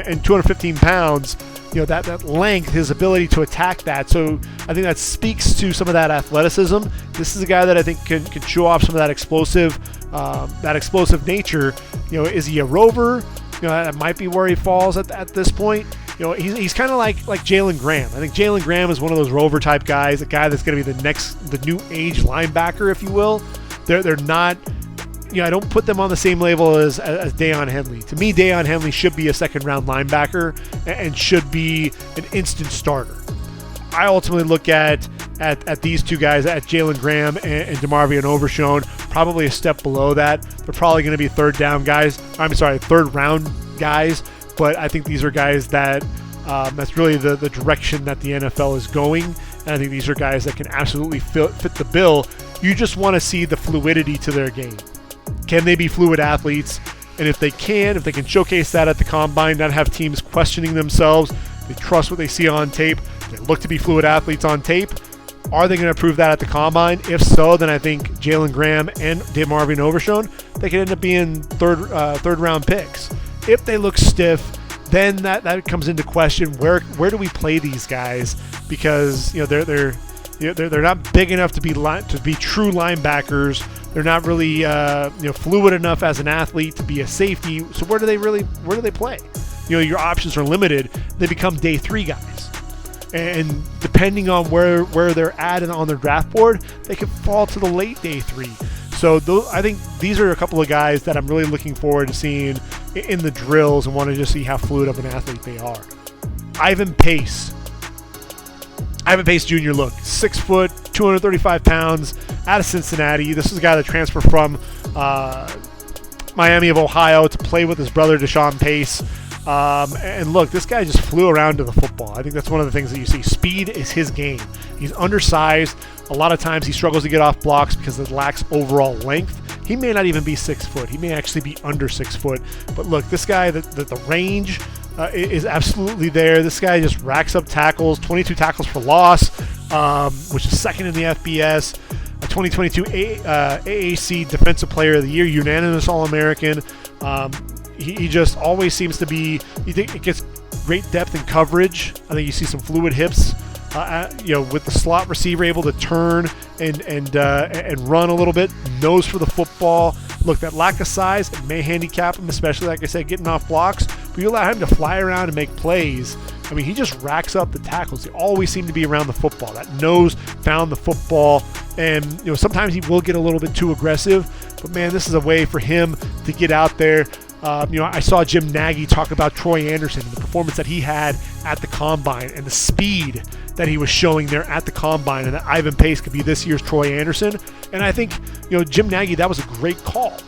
and 215 pounds, that length, his ability to attack that. So I think that speaks to some of that athleticism. This is a guy that I think can show off some of that explosive nature. Is he a rover? That might be where he falls at this point. He's kind of like Jalen Graham. I think Jalen Graham is one of those rover type guys, a guy that's going to be the new age linebacker, if you will. They're not. I don't put them on the same level as Deion Henley. To me, Deion Henley should be a second-round linebacker and should be an instant starter. I ultimately look at these two guys, at Jalen Graham and DeMarvion Overshown, probably a step below that. They're probably going to be third round guys, but I think these are guys that that's really the direction that the NFL is going, and I think these are guys that can absolutely fit the bill. You just want to see the fluidity to their game. Can they be fluid athletes? And if they can showcase that at the Combine, not have teams questioning themselves, they trust what they see on tape, they look to be fluid athletes on tape, are they going to prove that at the Combine? If so, then I think Jalen Graham and DeMarvion Overshown, they could end up being third round picks. If they look stiff, then that comes into question. Where do we play these guys? Because they're not big enough to be true linebackers. They're not really fluid enough as an athlete to be a safety. So where do they play? Your options are limited. They become day 3 guys, and depending on where they're at on their draft board, they could fall to the late day 3. So I think these are a couple of guys that I'm really looking forward to seeing in the drills, and want to just see how fluid of an athlete they are. Ivan Pace Jr. Look, 6 foot, 235 pounds, out of Cincinnati. This is a guy that transferred from Miami of Ohio to play with his brother Deshaun Pace. And look, this guy just flew around to the football. I think that's one of the things that you see. Speed is his game. He's undersized. A lot of times he struggles to get off blocks because it lacks overall length. He may not even be 6 foot. He may actually be under 6 foot. But look, this guy, the range is absolutely there. This guy just racks up tackles, 22 tackles for loss. which is second in the FBS. A 2022 AAC Defensive Player of the Year, unanimous All-American. He just always seems to be, you think it gets great depth and coverage. I think you see some fluid hips, with the slot receiver able to turn and run a little bit, nose for the football. Look, that lack of size may handicap him, especially, like I said, getting off blocks, but you allow him to fly around and make plays. I mean, he just racks up the tackles. They always seem to be around the football. That nose found the football, and sometimes he will get a little bit too aggressive, but man, this is a way for him to get out there. I saw Jim Nagy talk about Troy Anderson and the performance that he had at the Combine and the speed that he was showing there at the Combine, and that Ivan Pace could be this year's Troy Anderson. And I think, Jim Nagy, that was a great call.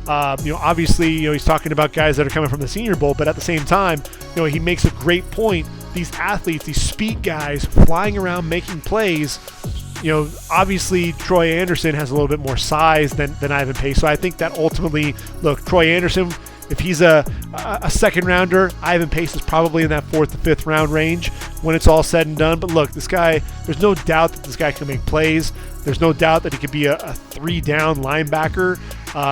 Obviously, he's talking about guys that are coming from the Senior Bowl, but at the same time, he makes a great point. These athletes, these speed guys flying around making plays, obviously Troy Anderson has a little bit more size than Ivan Pace. So I think that ultimately, look, Troy Anderson, if he's a second rounder, Ivan Pace is probably in that 4th to 5th round range when it's all said and done. But look, this guy, there's no doubt that this guy can make plays. There's no doubt that he could be a 3-down linebacker.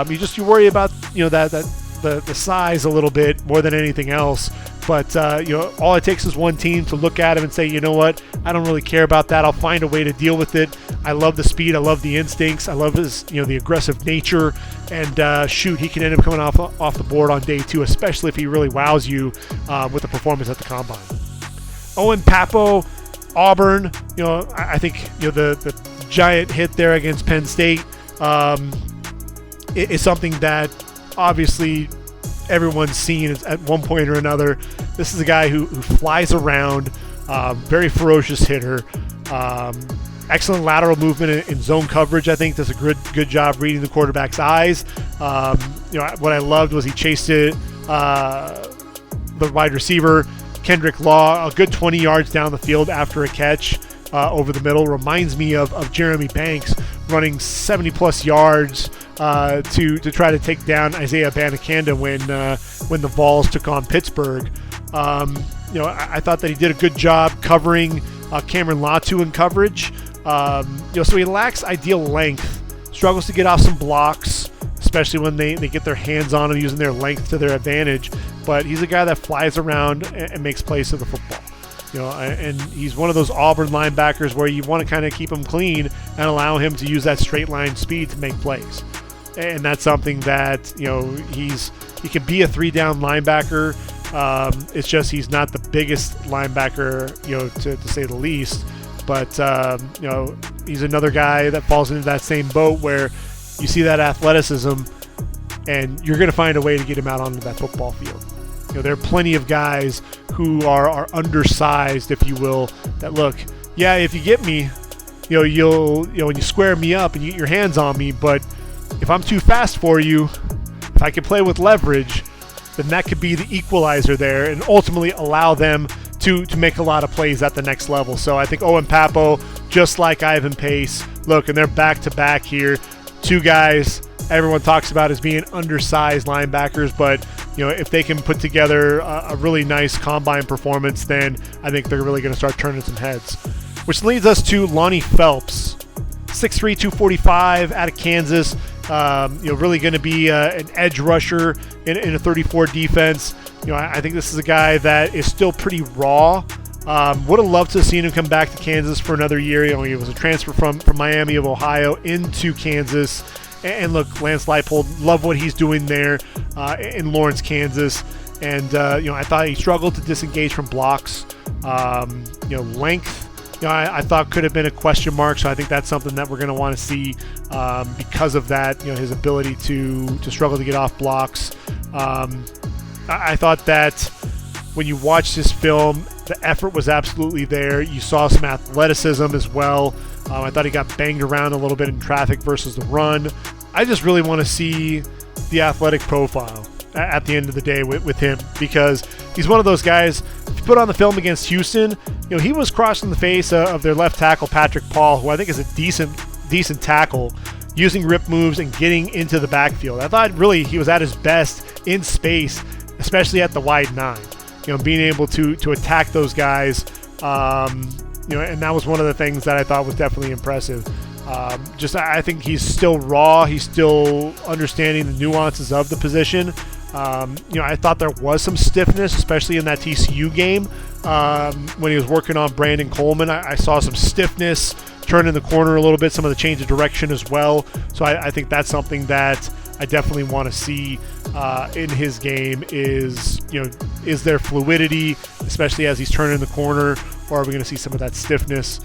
You worry about the size a little bit more than anything else. But all it takes is one team to look at him and say, you know what, I don't really care about that. I'll find a way to deal with it. I love the speed. I love the instincts. I love his, the aggressive nature. And he can end up coming off the board on day 2, especially if he really wows you with the performance at the Combine. Owen Pappoe, Auburn. I think the giant hit there against Penn State is something that obviously everyone's seen at one point or another. This is a guy who flies around, very ferocious hitter, excellent lateral movement in zone coverage. I think does a good job reading the quarterback's eyes. What I loved was he chased it, the wide receiver Kendrick Law a good 20 yards down the field after a catch over the middle. Reminds me of Jeremy Banks running 70 plus yards to try to take down Isaiah Banakanda when the Vols took on Pittsburgh. I thought that he did a good job covering Cameron Latu in coverage. So he lacks ideal length, struggles to get off some blocks, especially when they get their hands on him using their length to their advantage. But he's a guy that flies around and makes plays to the football. And he's one of those Auburn linebackers where you want to kind of keep him clean and allow him to use that straight line speed to make plays. And that's something that, he can be a 3-down linebacker. It's just he's not the biggest linebacker, to say the least. But, he's another guy that falls into that same boat where you see that athleticism and you're going to find a way to get him out onto that football field. There are plenty of guys who are undersized, if you will, that look, yeah, if you get me, you'll when you square me up and you get your hands on me, but if I'm too fast for you, if I can play with leverage, then that could be the equalizer there and ultimately allow them to make a lot of plays at the next level. So I think Owen Pappoe, just like Ivan Pace, look, and they're back-to-back here. 2 guys everyone talks about as being undersized linebackers, but if they can put together a really nice Combine performance, then I think they're really going to start turning some heads. Which leads us to Lonnie Phelps, 6'3", 245 out of Kansas. Really going to be an edge rusher in a 34 defense. I think this is a guy that is still pretty raw. Would have loved to have seen him come back to Kansas for another year. He was a transfer from Miami of Ohio into Kansas. And look, Lance Leipold, love what he's doing there in Lawrence, Kansas. And, I thought he struggled to disengage from blocks. Length, I thought could have been a question mark. So I think that's something that we're going to want to see because of that, his ability to struggle to get off blocks. I thought that when you watch this film, the effort was absolutely there. You saw some athleticism as well. I thought he got banged around a little bit in traffic versus the run. I just really want to see the athletic profile at the end of the day with him, because he's one of those guys, if you put on the film against Houston, he was crossing the face of their left tackle, Patrick Paul, who I think is a decent tackle, using rip moves and getting into the backfield. I thought really he was at his best in space, especially at the wide 9. Being able to attack those guys And that was one of the things that I thought was definitely impressive. I think he's still raw. He's still understanding the nuances of the position. I thought there was some stiffness, especially in that TCU game when he was working on Brandon Coleman. I saw some stiffness, turning the corner a little bit, some of the change of direction as well. So I think that's something that I definitely want to see in his game is there fluidity, especially as he's turning the corner, or are we going to see some of that stiffness?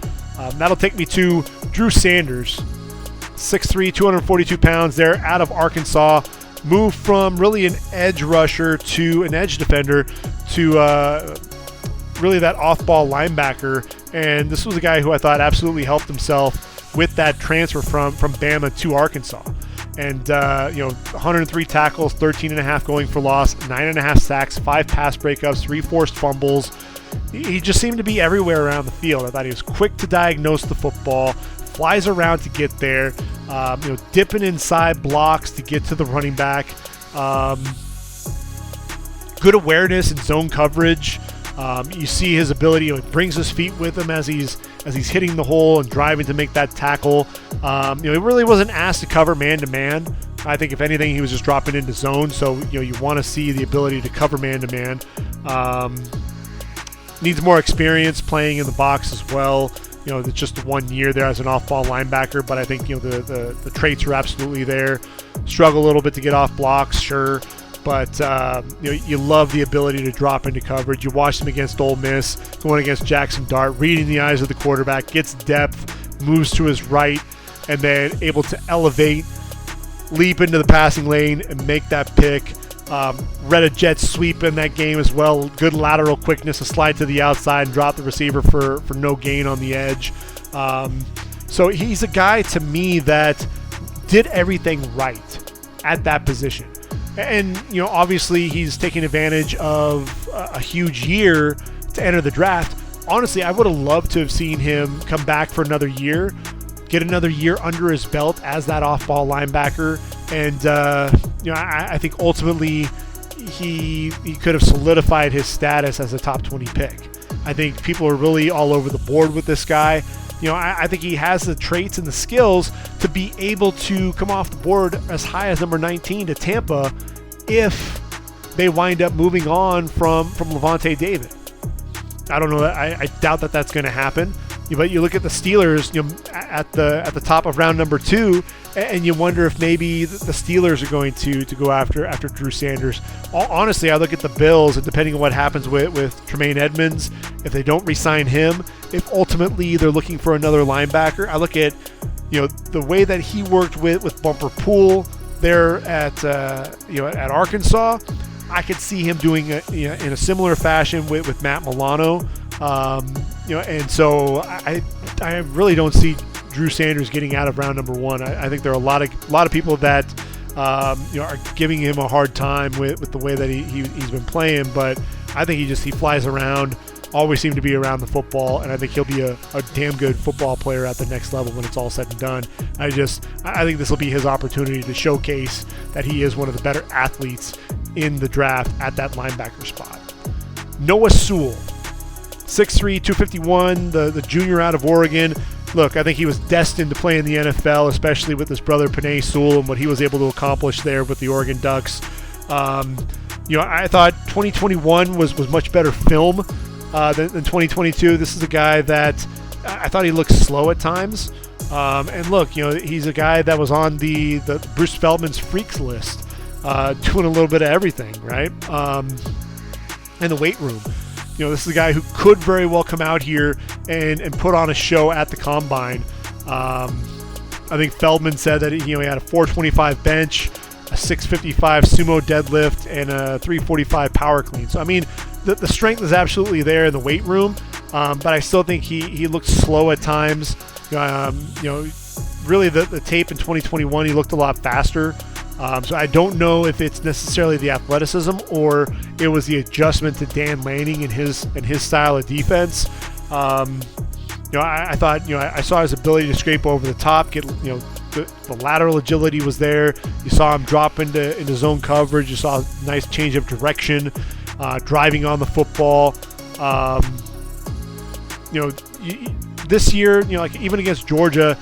That'll take me to Drew Sanders, 6'3", 242 pounds there out of Arkansas. Moved from really an edge rusher to an edge defender to really that off-ball linebacker. And this was a guy who I thought absolutely helped himself with that transfer from Bama to Arkansas. And 103 tackles, 13.5 going for loss, 9.5 sacks, 5 pass breakups, 3 forced fumbles. He just seemed to be everywhere around the field. I thought he was quick to diagnose the football, flies around to get there, dipping inside blocks to get to the running back. Good awareness and zone coverage. You see his ability. He brings his feet with him as he's hitting the hole and driving to make that tackle. He really wasn't asked to cover man-to-man. I think if anything, he was just dropping into zone. So you want to see the ability to cover man-to-man. Needs more experience playing in the box as well. It's just 1 year there as an off-ball linebacker, but I think the traits are absolutely there. Struggle a little bit to get off blocks, sure, but you love the ability to drop into coverage. You watched him against Ole Miss, going against Jackson Dart, reading the eyes of the quarterback, gets depth, moves to his right, and then able to elevate, leap into the passing lane, and make that pick. Read a jet sweep in that game as well. Good lateral quickness, a slide to the outside and drop the receiver for no gain on the edge. So he's a guy to me that did everything right at that position. And, obviously he's taking advantage of a huge year to enter the draft. Honestly, I would have loved to have seen him come back for another year, get another year under his belt as that off-ball linebacker. And, I think ultimately he could have solidified his status as a top 20 pick. I think people are really all over the board with this guy. I think he has the traits and the skills to be able to come off the board as high as number 19 to Tampa if they wind up moving on from Levante David. I don't know. I doubt that that's going to happen. But you look at the Steelers, at the top of round number 2, and you wonder if maybe the Steelers are going to go after Drew Sanders. Honestly, I look at the Bills, and depending on what happens with Tremaine Edmonds, if they don't re-sign him, if ultimately they're looking for another linebacker, I look at the way that he worked with Bumper Poole there at Arkansas. I could see him doing in a similar fashion with Matt Milano. And so I really don't see Drew Sanders getting out of round number 1. I think there are a lot of people that are giving him a hard time with the way that he's been playing, but I think he flies around, always seems to be around the football, and I think he'll be a damn good football player at the next level when it's all said and done. I think this will be his opportunity to showcase that he is one of the better athletes in the draft at that linebacker spot. Noah Sewell, 6'3", 251, the junior out of Oregon. Look, I think he was destined to play in the NFL, especially with his brother Penei Sewell and what he was able to accomplish there with the Oregon Ducks. I thought 2021 was much better film than 2022. This is a guy that I thought he looked slow at times. And look, he's a guy that was on the Bruce Feldman's freaks list, doing a little bit of everything, right? In the weight room. This is a guy who could very well come out here and put on a show at the combine. I think Feldman said that he had a 425 bench, a 655 sumo deadlift, and a 345 power clean. So, I mean, the strength is absolutely there in the weight room, but I still think he looked slow at times. Really the tape in 2021, he looked a lot faster. So I don't know if it's necessarily the athleticism or it was the adjustment to Dan Lanning and his style of defense. I thought I saw his ability to scrape over the top, get the lateral agility was there. You saw him drop into zone coverage. You saw a nice change of direction, driving on the football. this year, like even against Georgia,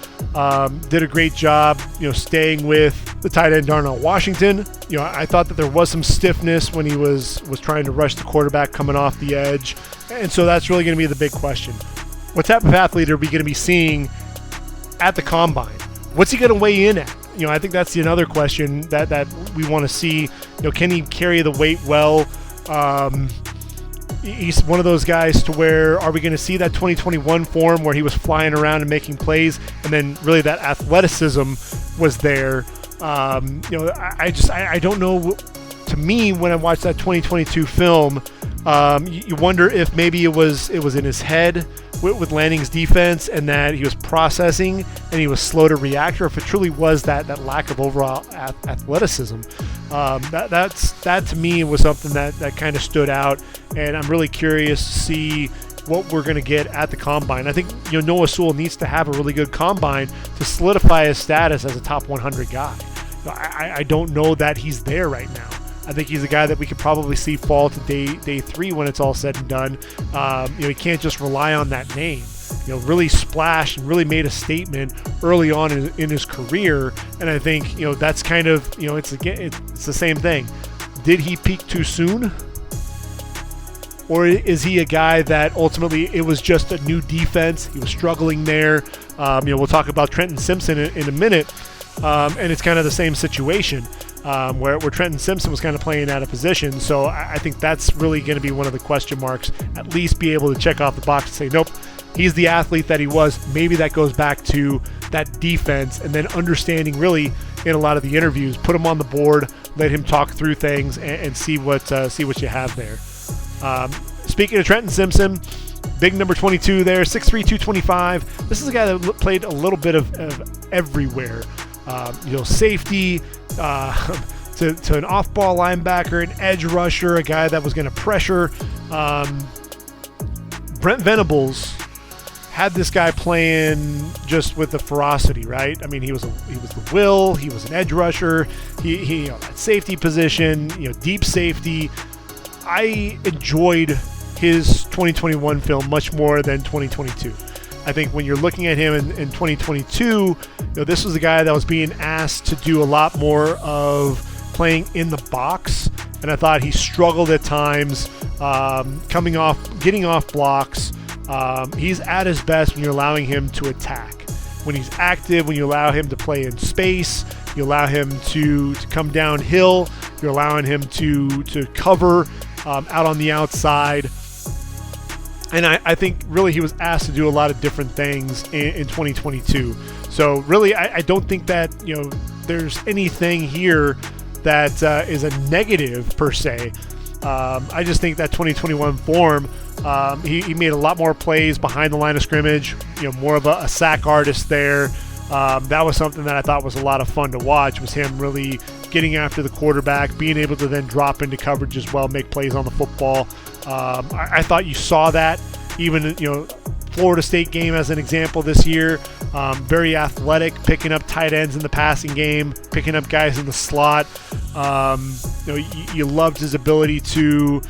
did a great job, staying with the tight end Darnell Washington. I thought that there was some stiffness when he was trying to rush the quarterback coming off the edge. And so that's really going to be the big question. What type of athlete are we going to be seeing at the combine? What's he going to weigh in at? I think that's another question that we want to see. Can he carry the weight well? He's one of those guys to where, are we going to see that 2021 form where he was flying around and making plays, and then really that athleticism was there? I don't know. To me, when I watched that 2022 film, you wonder if maybe it was in his head with Lanning's defense, and that he was processing and he was slow to react, or if it truly was that lack of overall athleticism. That to me was something that kind of stood out, and I'm really curious to see what we're going to get at the combine. I think Noah Sewell needs to have a really good combine to solidify his status as a top 100 guy. I don't know that he's there right now. I think he's a guy that we could probably see fall to day 3 when it's all said and done. He can't just rely on that name. Really splashed and really made a statement early on in his career. And I think that's kind of it's the same thing. Did he peak too soon? Or is he a guy that ultimately it was just a new defense? He was struggling there. We'll talk about Trenton Simpson in a minute, and it's kind of the same situation. Where Trenton Simpson was kind of playing out of position. So I think that's really going to be one of the question marks, at least be able to check off the box and say, nope, he's the athlete that he was. Maybe that goes back to that defense, and then understanding really in a lot of the interviews, put him on the board, let him talk through things, and see what you have there. Speaking of Trenton Simpson, big number 22 there, 6'3", 225. This is a guy that played a little bit of everywhere. Safety, to an off-ball linebacker, an edge rusher, a guy that was going to pressure. Brent Venables had this guy playing just with the ferocity, right? I mean, he was the will. He was an edge rusher. He that safety position, deep safety. I enjoyed his 2021 film much more than 2022. I think when you're looking at him in 2022, this was a guy that was being asked to do a lot more of playing in the box, and I thought he struggled at times, getting off blocks. He's at his best when you're allowing him to attack. When he's active, when you allow him to play in space, you allow him to come downhill, you're allowing him to cover out on the outside. And I think really he was asked to do a lot of different things in 2022. So really, I don't think that there's anything here that is a negative per se. I just think that 2021 form, he made a lot more plays behind the line of scrimmage. More of a sack artist there. That was something that I thought was a lot of fun to watch. Was him really getting after the quarterback, being able to then drop into coverage as well, make plays on the football. I thought you saw that even, Florida State game as an example this year. Very athletic, picking up tight ends in the passing game, picking up guys in the slot. You loved his ability to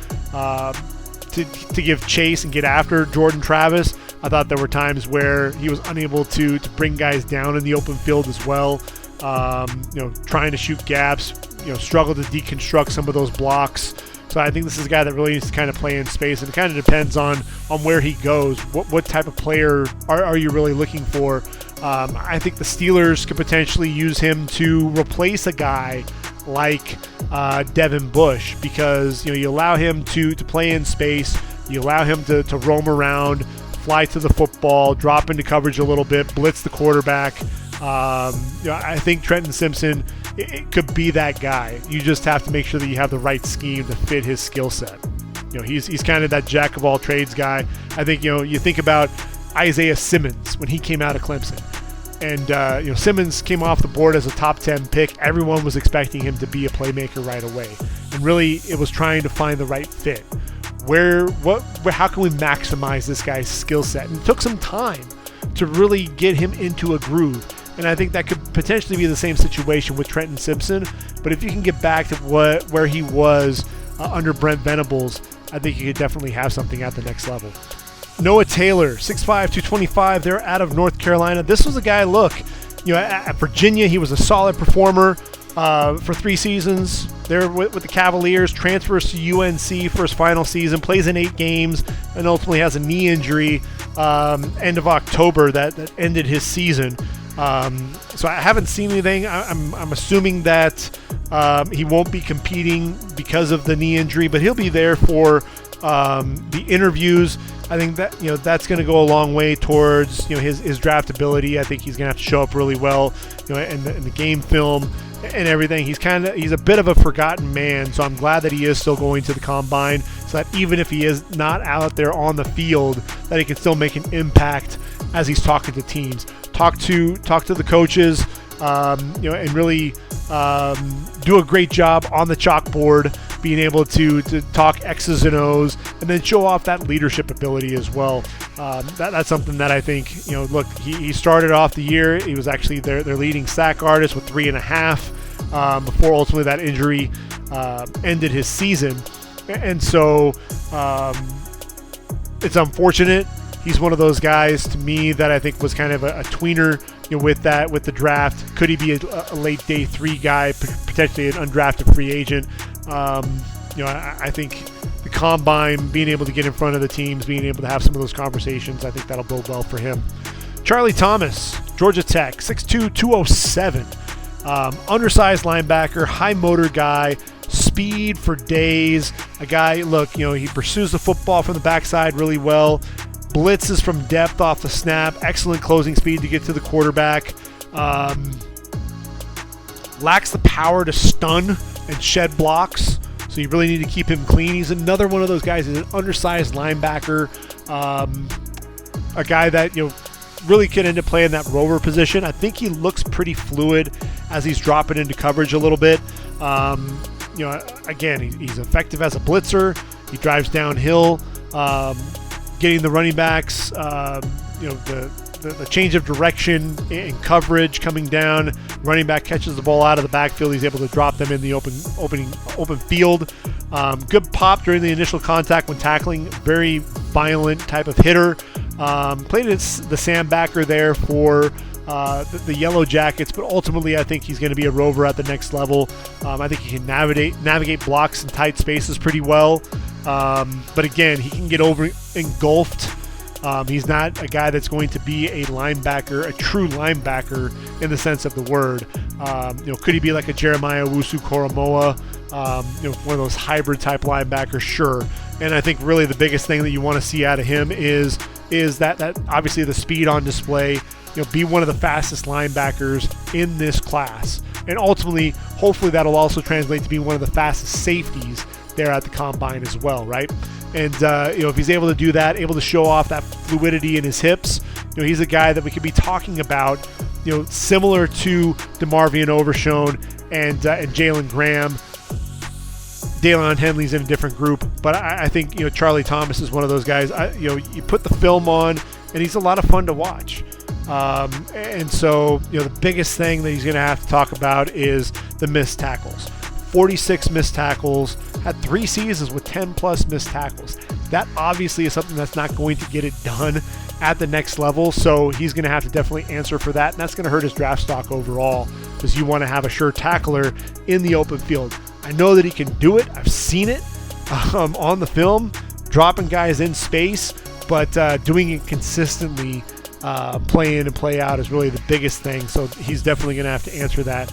give chase and get after Jordan Travis. I thought there were times where he was unable to bring guys down in the open field as well. Trying to shoot gaps, struggle to deconstruct some of those blocks. So I think this is a guy that really needs to kind of play in space, and it kind of depends on where he goes. What type of player are you really looking for? I think the Steelers could potentially use him to replace a guy like Devin Bush, because you allow him to play in space, you allow him to roam around, fly to the football, drop into coverage a little bit, blitz the quarterback. I think Trenton Simpson, it could be that guy. You just have to make sure that you have the right scheme to fit his skill set. He's kind of that jack of all trades guy. I think you think about Isaiah Simmons when he came out of Clemson, and Simmons came off the board as a top 10 pick. Everyone was expecting him to be a playmaker right away, and really it was trying to find the right fit. How can we maximize this guy's skill set? And it took some time to really get him into a groove. And I think that could potentially be the same situation with Trenton Simpson. But if you can get back to where he was under Brent Venables, I think you could definitely have something at the next level. Noah Taylor, 6'5", 225. They're out of North Carolina. This was a guy, look, at Virginia, he was a solid performer for 3 seasons. There with the Cavaliers, transfers to UNC for his final season, plays in 8 games, and ultimately has a knee injury end of October that ended his season. So I haven't seen anything. I'm assuming that he won't be competing because of the knee injury, but he'll be there for the interviews. I think that that's going to go a long way towards his draftability. I think he's going to have to show up really well, in the game film and everything. He's a bit of a forgotten man, so I'm glad that he is still going to the combine, so that even if he is not out there on the field, that he can still make an impact as he's talking to teams, talk to the coaches, and really do a great job on the chalkboard, being able to talk X's and O's, and then show off that leadership ability as well. That's something that I think, look, he started off the year, he was actually their leading sack artist with 3.5 before ultimately that injury ended his season. And so it's unfortunate. He's one of those guys to me that I think was kind of a tweener with the draft. Could he be a late day 3 guy, potentially an undrafted free agent? I think the combine, being able to get in front of the teams, being able to have some of those conversations, I think that'll bode well for him. Charlie Thomas, Georgia Tech, 6'2", 207. Undersized linebacker, high motor guy, speed for days. A guy, look, he pursues the football from the backside really well. Blitzes from depth off the snap. Excellent closing speed to get to the quarterback. Lacks the power to stun and shed blocks, so you really need to keep him clean. He's another one of those guys. He's an undersized linebacker, a guy that really could end up playing that rover position. I think he looks pretty fluid as he's dropping into coverage a little bit. Again, he's effective as a blitzer. He drives downhill, getting the running backs, the change of direction in coverage coming down. Running back catches the ball out of the backfield. He's able to drop them in the open field. Good pop during the initial contact when tackling. Very violent type of hitter. Played as the sandbacker there for the Yellow Jackets, but ultimately I think he's going to be a rover at the next level. I think he can navigate blocks in tight spaces pretty well. But again, he can get engulfed. He's not a guy that's going to be a linebacker, a true linebacker in the sense of the word. Could he be like a Jeremiah Owusu-Koramoah, one of those hybrid type linebackers? Sure. And I think really the biggest thing that you want to see out of him is that obviously the speed on display. Be one of the fastest linebackers in this class, and ultimately, hopefully, that'll also translate to be one of the fastest safeties there at the combine as well, right? And if he's able to do that, able to show off that fluidity in his hips, he's a guy that we could be talking about, similar to DeMarvion Overshown and Jalen Graham. Deion Henley's in a different group, but I think Charlie Thomas is one of those guys. You put the film on, and he's a lot of fun to watch. And so the biggest thing that he's going to have to talk about is the missed tackles. 46 missed tackles, had 3 seasons with 10 plus missed tackles. That obviously is something that's not going to get it done at the next level, so he's going to have to definitely answer for that, and that's going to hurt his draft stock overall, because you want to have a sure tackler in the open field. I know that he can do it. I've seen it on the film, dropping guys in space, but doing it consistently, play in and play out, is really the biggest thing, so he's definitely going to have to answer that.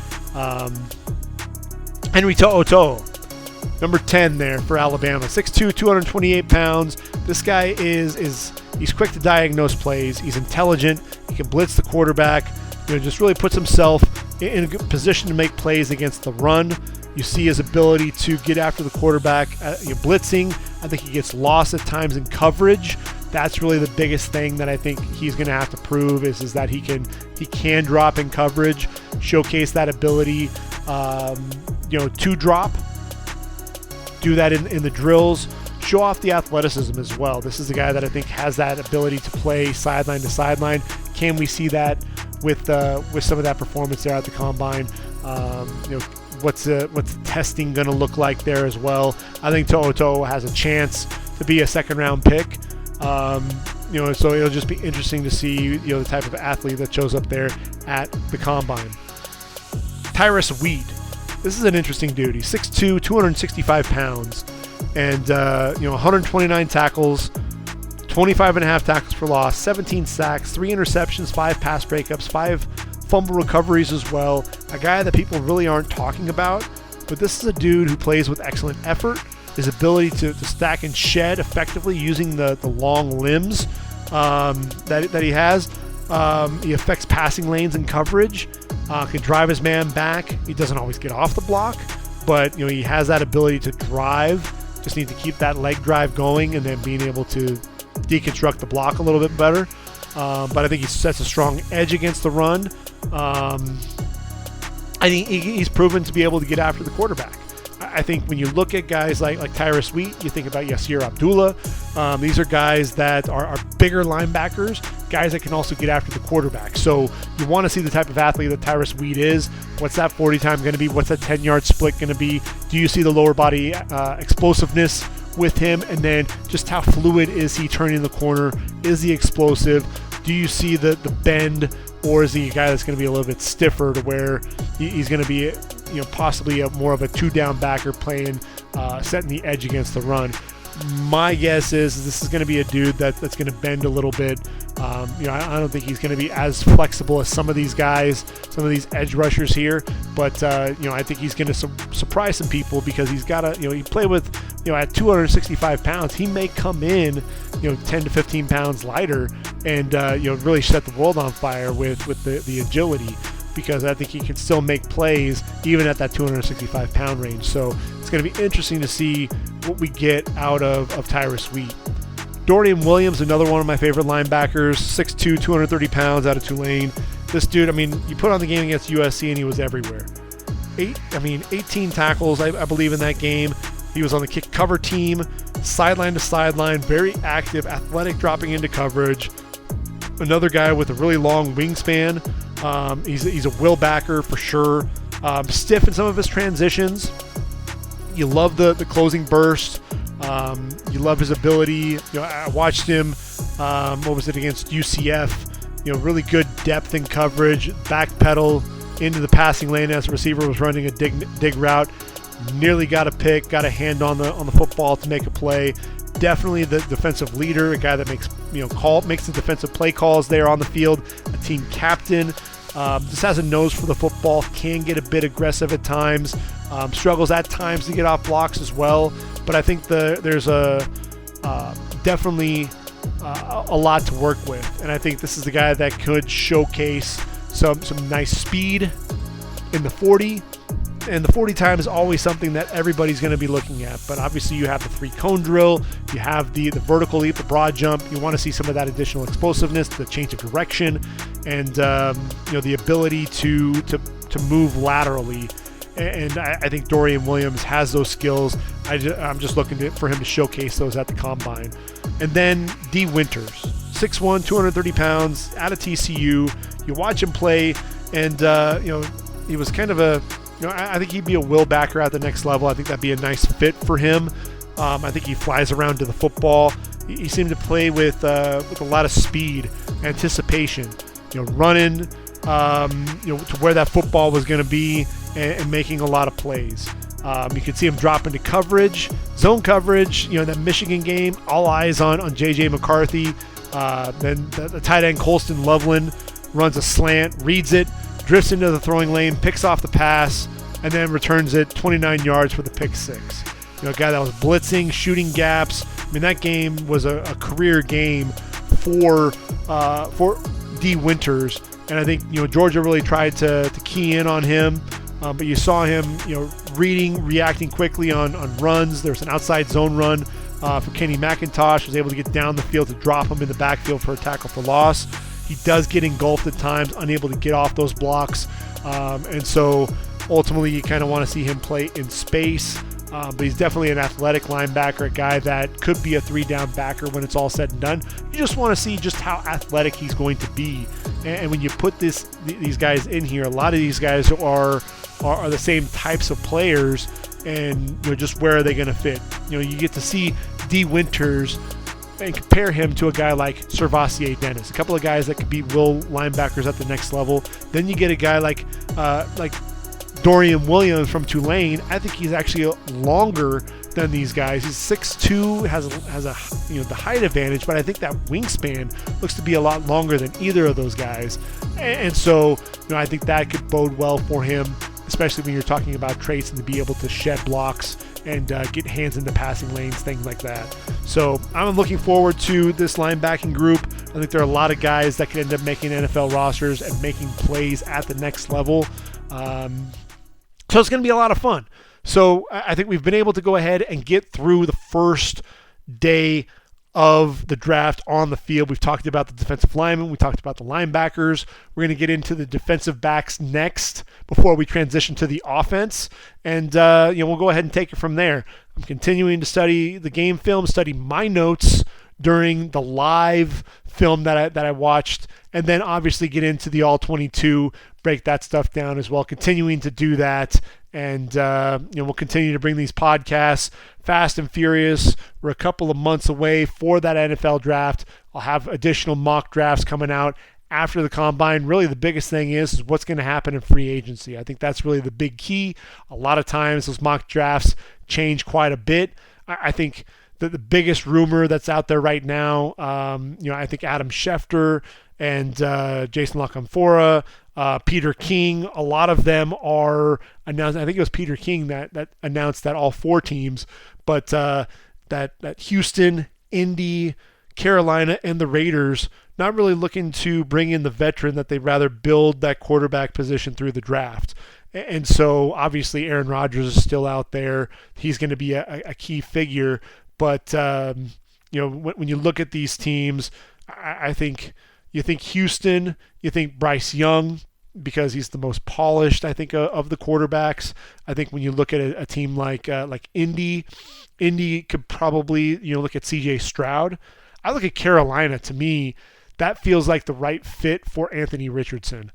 Henry To'oto'o, number 10 there for Alabama, 6'2", 228 pounds. This guy he's quick to diagnose plays. He's intelligent. He can blitz the quarterback. Just really puts himself in a good position to make plays against the run. You see his ability to get after the quarterback, blitzing. I think he gets lost at times in coverage. That's really the biggest thing that I think he's going to have to prove is that he can drop in coverage, showcase that ability, to drop, do that in the drills, show off the athleticism as well. This is a guy that I think has that ability to play sideline to sideline. Can we see that with some of that performance there at the combine? What's the testing going to look like there as well? I think To'oto'o has a chance to be a second round pick. So it'll just be interesting to see, the type of athlete that shows up there at the combine. Tyrus Wheat. This is an interesting dude. He's 6'2", 265 pounds, and 129 tackles, 25.5 tackles for loss, 17 sacks, 3 interceptions, 5 pass breakups, 5 fumble recoveries as well. A guy that people really aren't talking about, but this is a dude who plays with excellent effort. His ability to stack and shed effectively using the long limbs that he has. He affects passing lanes and coverage. Can drive his man back. He doesn't always get off the block, but he has that ability to drive. Just need to keep that leg drive going and then being able to deconstruct the block a little bit better. But I think he sets a strong edge against the run. I think he's proven to be able to get after the quarterback. I think when you look at guys like Tyrus Wheat, you think about Yasir Abdullah. These are guys that are bigger linebackers, guys that can also get after the quarterback. So you want to see the type of athlete that Tyrus Wheat is. What's that 40 time going to be? What's that 10-yard split going to be? Do you see the lower body explosiveness with him? And then just how fluid is he turning the corner? Is he explosive? Do you see the bend, or is he a guy that's going to be a little bit stiffer to where he's going to be possibly more of a 2-down backer playing, setting the edge against the run? My guess is this is going to be a dude that's going to bend a little bit. I don't think he's going to be as flexible as some of these guys, some of these edge rushers here. But I think he's going to surprise some people because he's got he play with at 265 pounds. He may come in 10 to 15 pounds lighter and really set the world on fire with the agility, because I think he can still make plays even at that 265 pound range. So it's going to be interesting to see what we get out of Tyrus Wheat. Dorian Williams, another one of my favorite linebackers, 6'2", 230 pounds out of Tulane. This dude, you put on the game against USC and he was everywhere. 18 tackles, I believe, in that game. He was on the kick cover team, sideline to sideline, very active, athletic, dropping into coverage. Another guy with a really long wingspan. He's a will backer for sure. Stiff in some of his transitions. You love the closing burst. You love his ability. I watched him. What was it against UCF? Really good depth in coverage. Backpedal into the passing lane as the receiver was running a dig route. Nearly got a pick. Got a hand on the football to make a play. Definitely the defensive leader, a guy that makes the defensive play calls there on the field. A team captain. Just has a nose for the football. Can get a bit aggressive at times. Struggles at times to get off blocks as well. But I think there's definitely a lot to work with, and I think this is the guy that could showcase some nice speed in the 40. And the 40 time is always something that everybody's going to be looking at. But obviously you have the 3-cone drill, you have the vertical leap, the broad jump. You want to see some of that additional explosiveness, the change of direction, and the ability to move laterally. And I think Dorian Williams has those skills. I'm just looking for him to showcase those at the combine. And then D. Winters, 6'1", 230 pounds, out of TCU. You watch him play, and he was kind of a I think he'd be a will backer at the next level. I think that'd be a nice fit for him. I think he flies around to the football. He seemed to play with a lot of speed, anticipation, running, to where that football was going to be and making a lot of plays. You could see him drop into coverage, zone coverage. That Michigan game, all eyes on J.J. McCarthy. Then the tight end Colston Loveland runs a slant, reads it, drifts into the throwing lane, picks off the pass, and then returns it 29 yards for the pick six. A guy that was blitzing, shooting gaps. That game was a career game for D. Winters, and I think Georgia really tried to key in on him. But you saw him, reacting quickly on runs. There was an outside zone run for Kenny McIntosh. Was able to get down the field to drop him in the backfield for a tackle for loss. He does get engulfed at times, unable to get off those blocks. And so ultimately you kind of want to see him play in space. But he's definitely an athletic linebacker, a guy that could be a 3-down backer when it's all said and done. You just want to see just how athletic he's going to be. And when you put these guys in here, a lot of these guys are the same types of players, and just where are they going to fit? You get to see D. Winters and compare him to a guy like Servassier Dennis, a couple of guys that could be will linebackers at the next level. Then you get a guy like Dorian Williams from Tulane. I think he's actually longer than these guys. He's 6'2", has a the height advantage, but I think that wingspan looks to be a lot longer than either of those guys. And so, I think that could bode well for him, especially when you're talking about traits and to be able to shed blocks and get hands into passing lanes, things like that. So I'm looking forward to this linebacking group. I think there are a lot of guys that could end up making NFL rosters and making plays at the next level. So it's going to be a lot of fun. So I think we've been able to go ahead and get through the first day of the draft on the field. We've talked about the defensive linemen. We talked about the linebackers. We're going to get into the defensive backs next before we transition to the offense. And, we'll go ahead and take it from there. I'm continuing to study the game film, study my notes during the live film that I watched, and then obviously get into the All-22, break that stuff down as well, continuing to do that. And, we'll continue to bring these podcasts fast and furious. We're a couple of months away for that NFL draft. I'll have additional mock drafts coming out after the combine. Really, the biggest thing is what's going to happen in free agency. I think that's really the big key. A lot of times those mock drafts change quite a bit. I think the biggest rumor that's out there right now, I think Adam Schefter and Jason LaCanfora, Peter King, a lot of them are announced. I think it was Peter King that announced that all four teams, but that Houston, Indy, Carolina, and the Raiders not really looking to bring in the veteran, that they'd rather build that quarterback position through the draft. And so obviously Aaron Rodgers is still out there. He's going to be a key figure. But, when you look at these teams, I think you think Houston, you think Bryce Young, because he's the most polished, I think, of the quarterbacks. I think when you look at a team like Indy could probably, look at C.J. Stroud. I look at Carolina. To me, that feels like the right fit for Anthony Richardson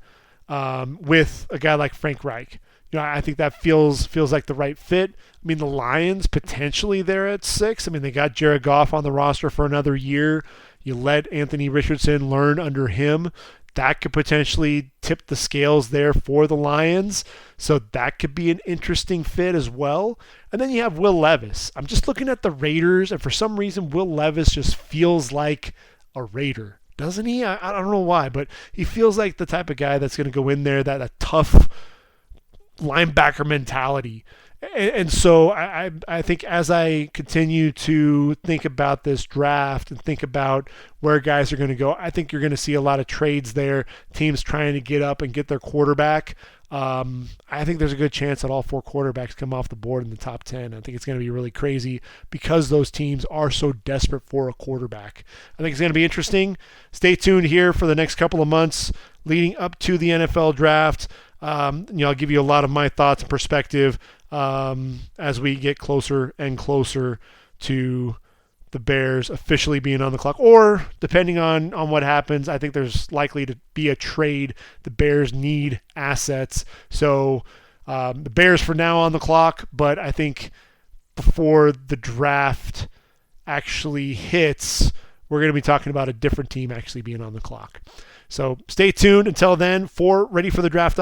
with a guy like Frank Reich. I think that feels like the right fit. I mean, the Lions, potentially they're at 6. I mean, they got Jared Goff on the roster for another year. You let Anthony Richardson learn under him. That could potentially tip the scales there for the Lions. So that could be an interesting fit as well. And then you have Will Levis. I'm just looking at the Raiders, and for some reason, Will Levis just feels like a Raider. Doesn't he? I don't know why, but he feels like the type of guy that's going to go in there, that tough linebacker mentality. And so I think as I continue to think about this draft and think about where guys are going to go, I think you're going to see a lot of trades there, teams trying to get up and get their quarterback. I think there's a good chance that all four quarterbacks come off the board in the top 10. I think it's going to be really crazy because those teams are so desperate for a quarterback. I think it's going to be interesting. Stay tuned here for the next couple of months leading up to the NFL draft. I'll give you a lot of my thoughts and perspective as we get closer and closer to the Bears officially being on the clock, or depending on what happens, I think there's likely to be a trade. The Bears need assets. So the Bears for now on the clock, but I think before the draft actually hits, we're going to be talking about a different team actually being on the clock. So stay tuned until then for readyforthedraft.com.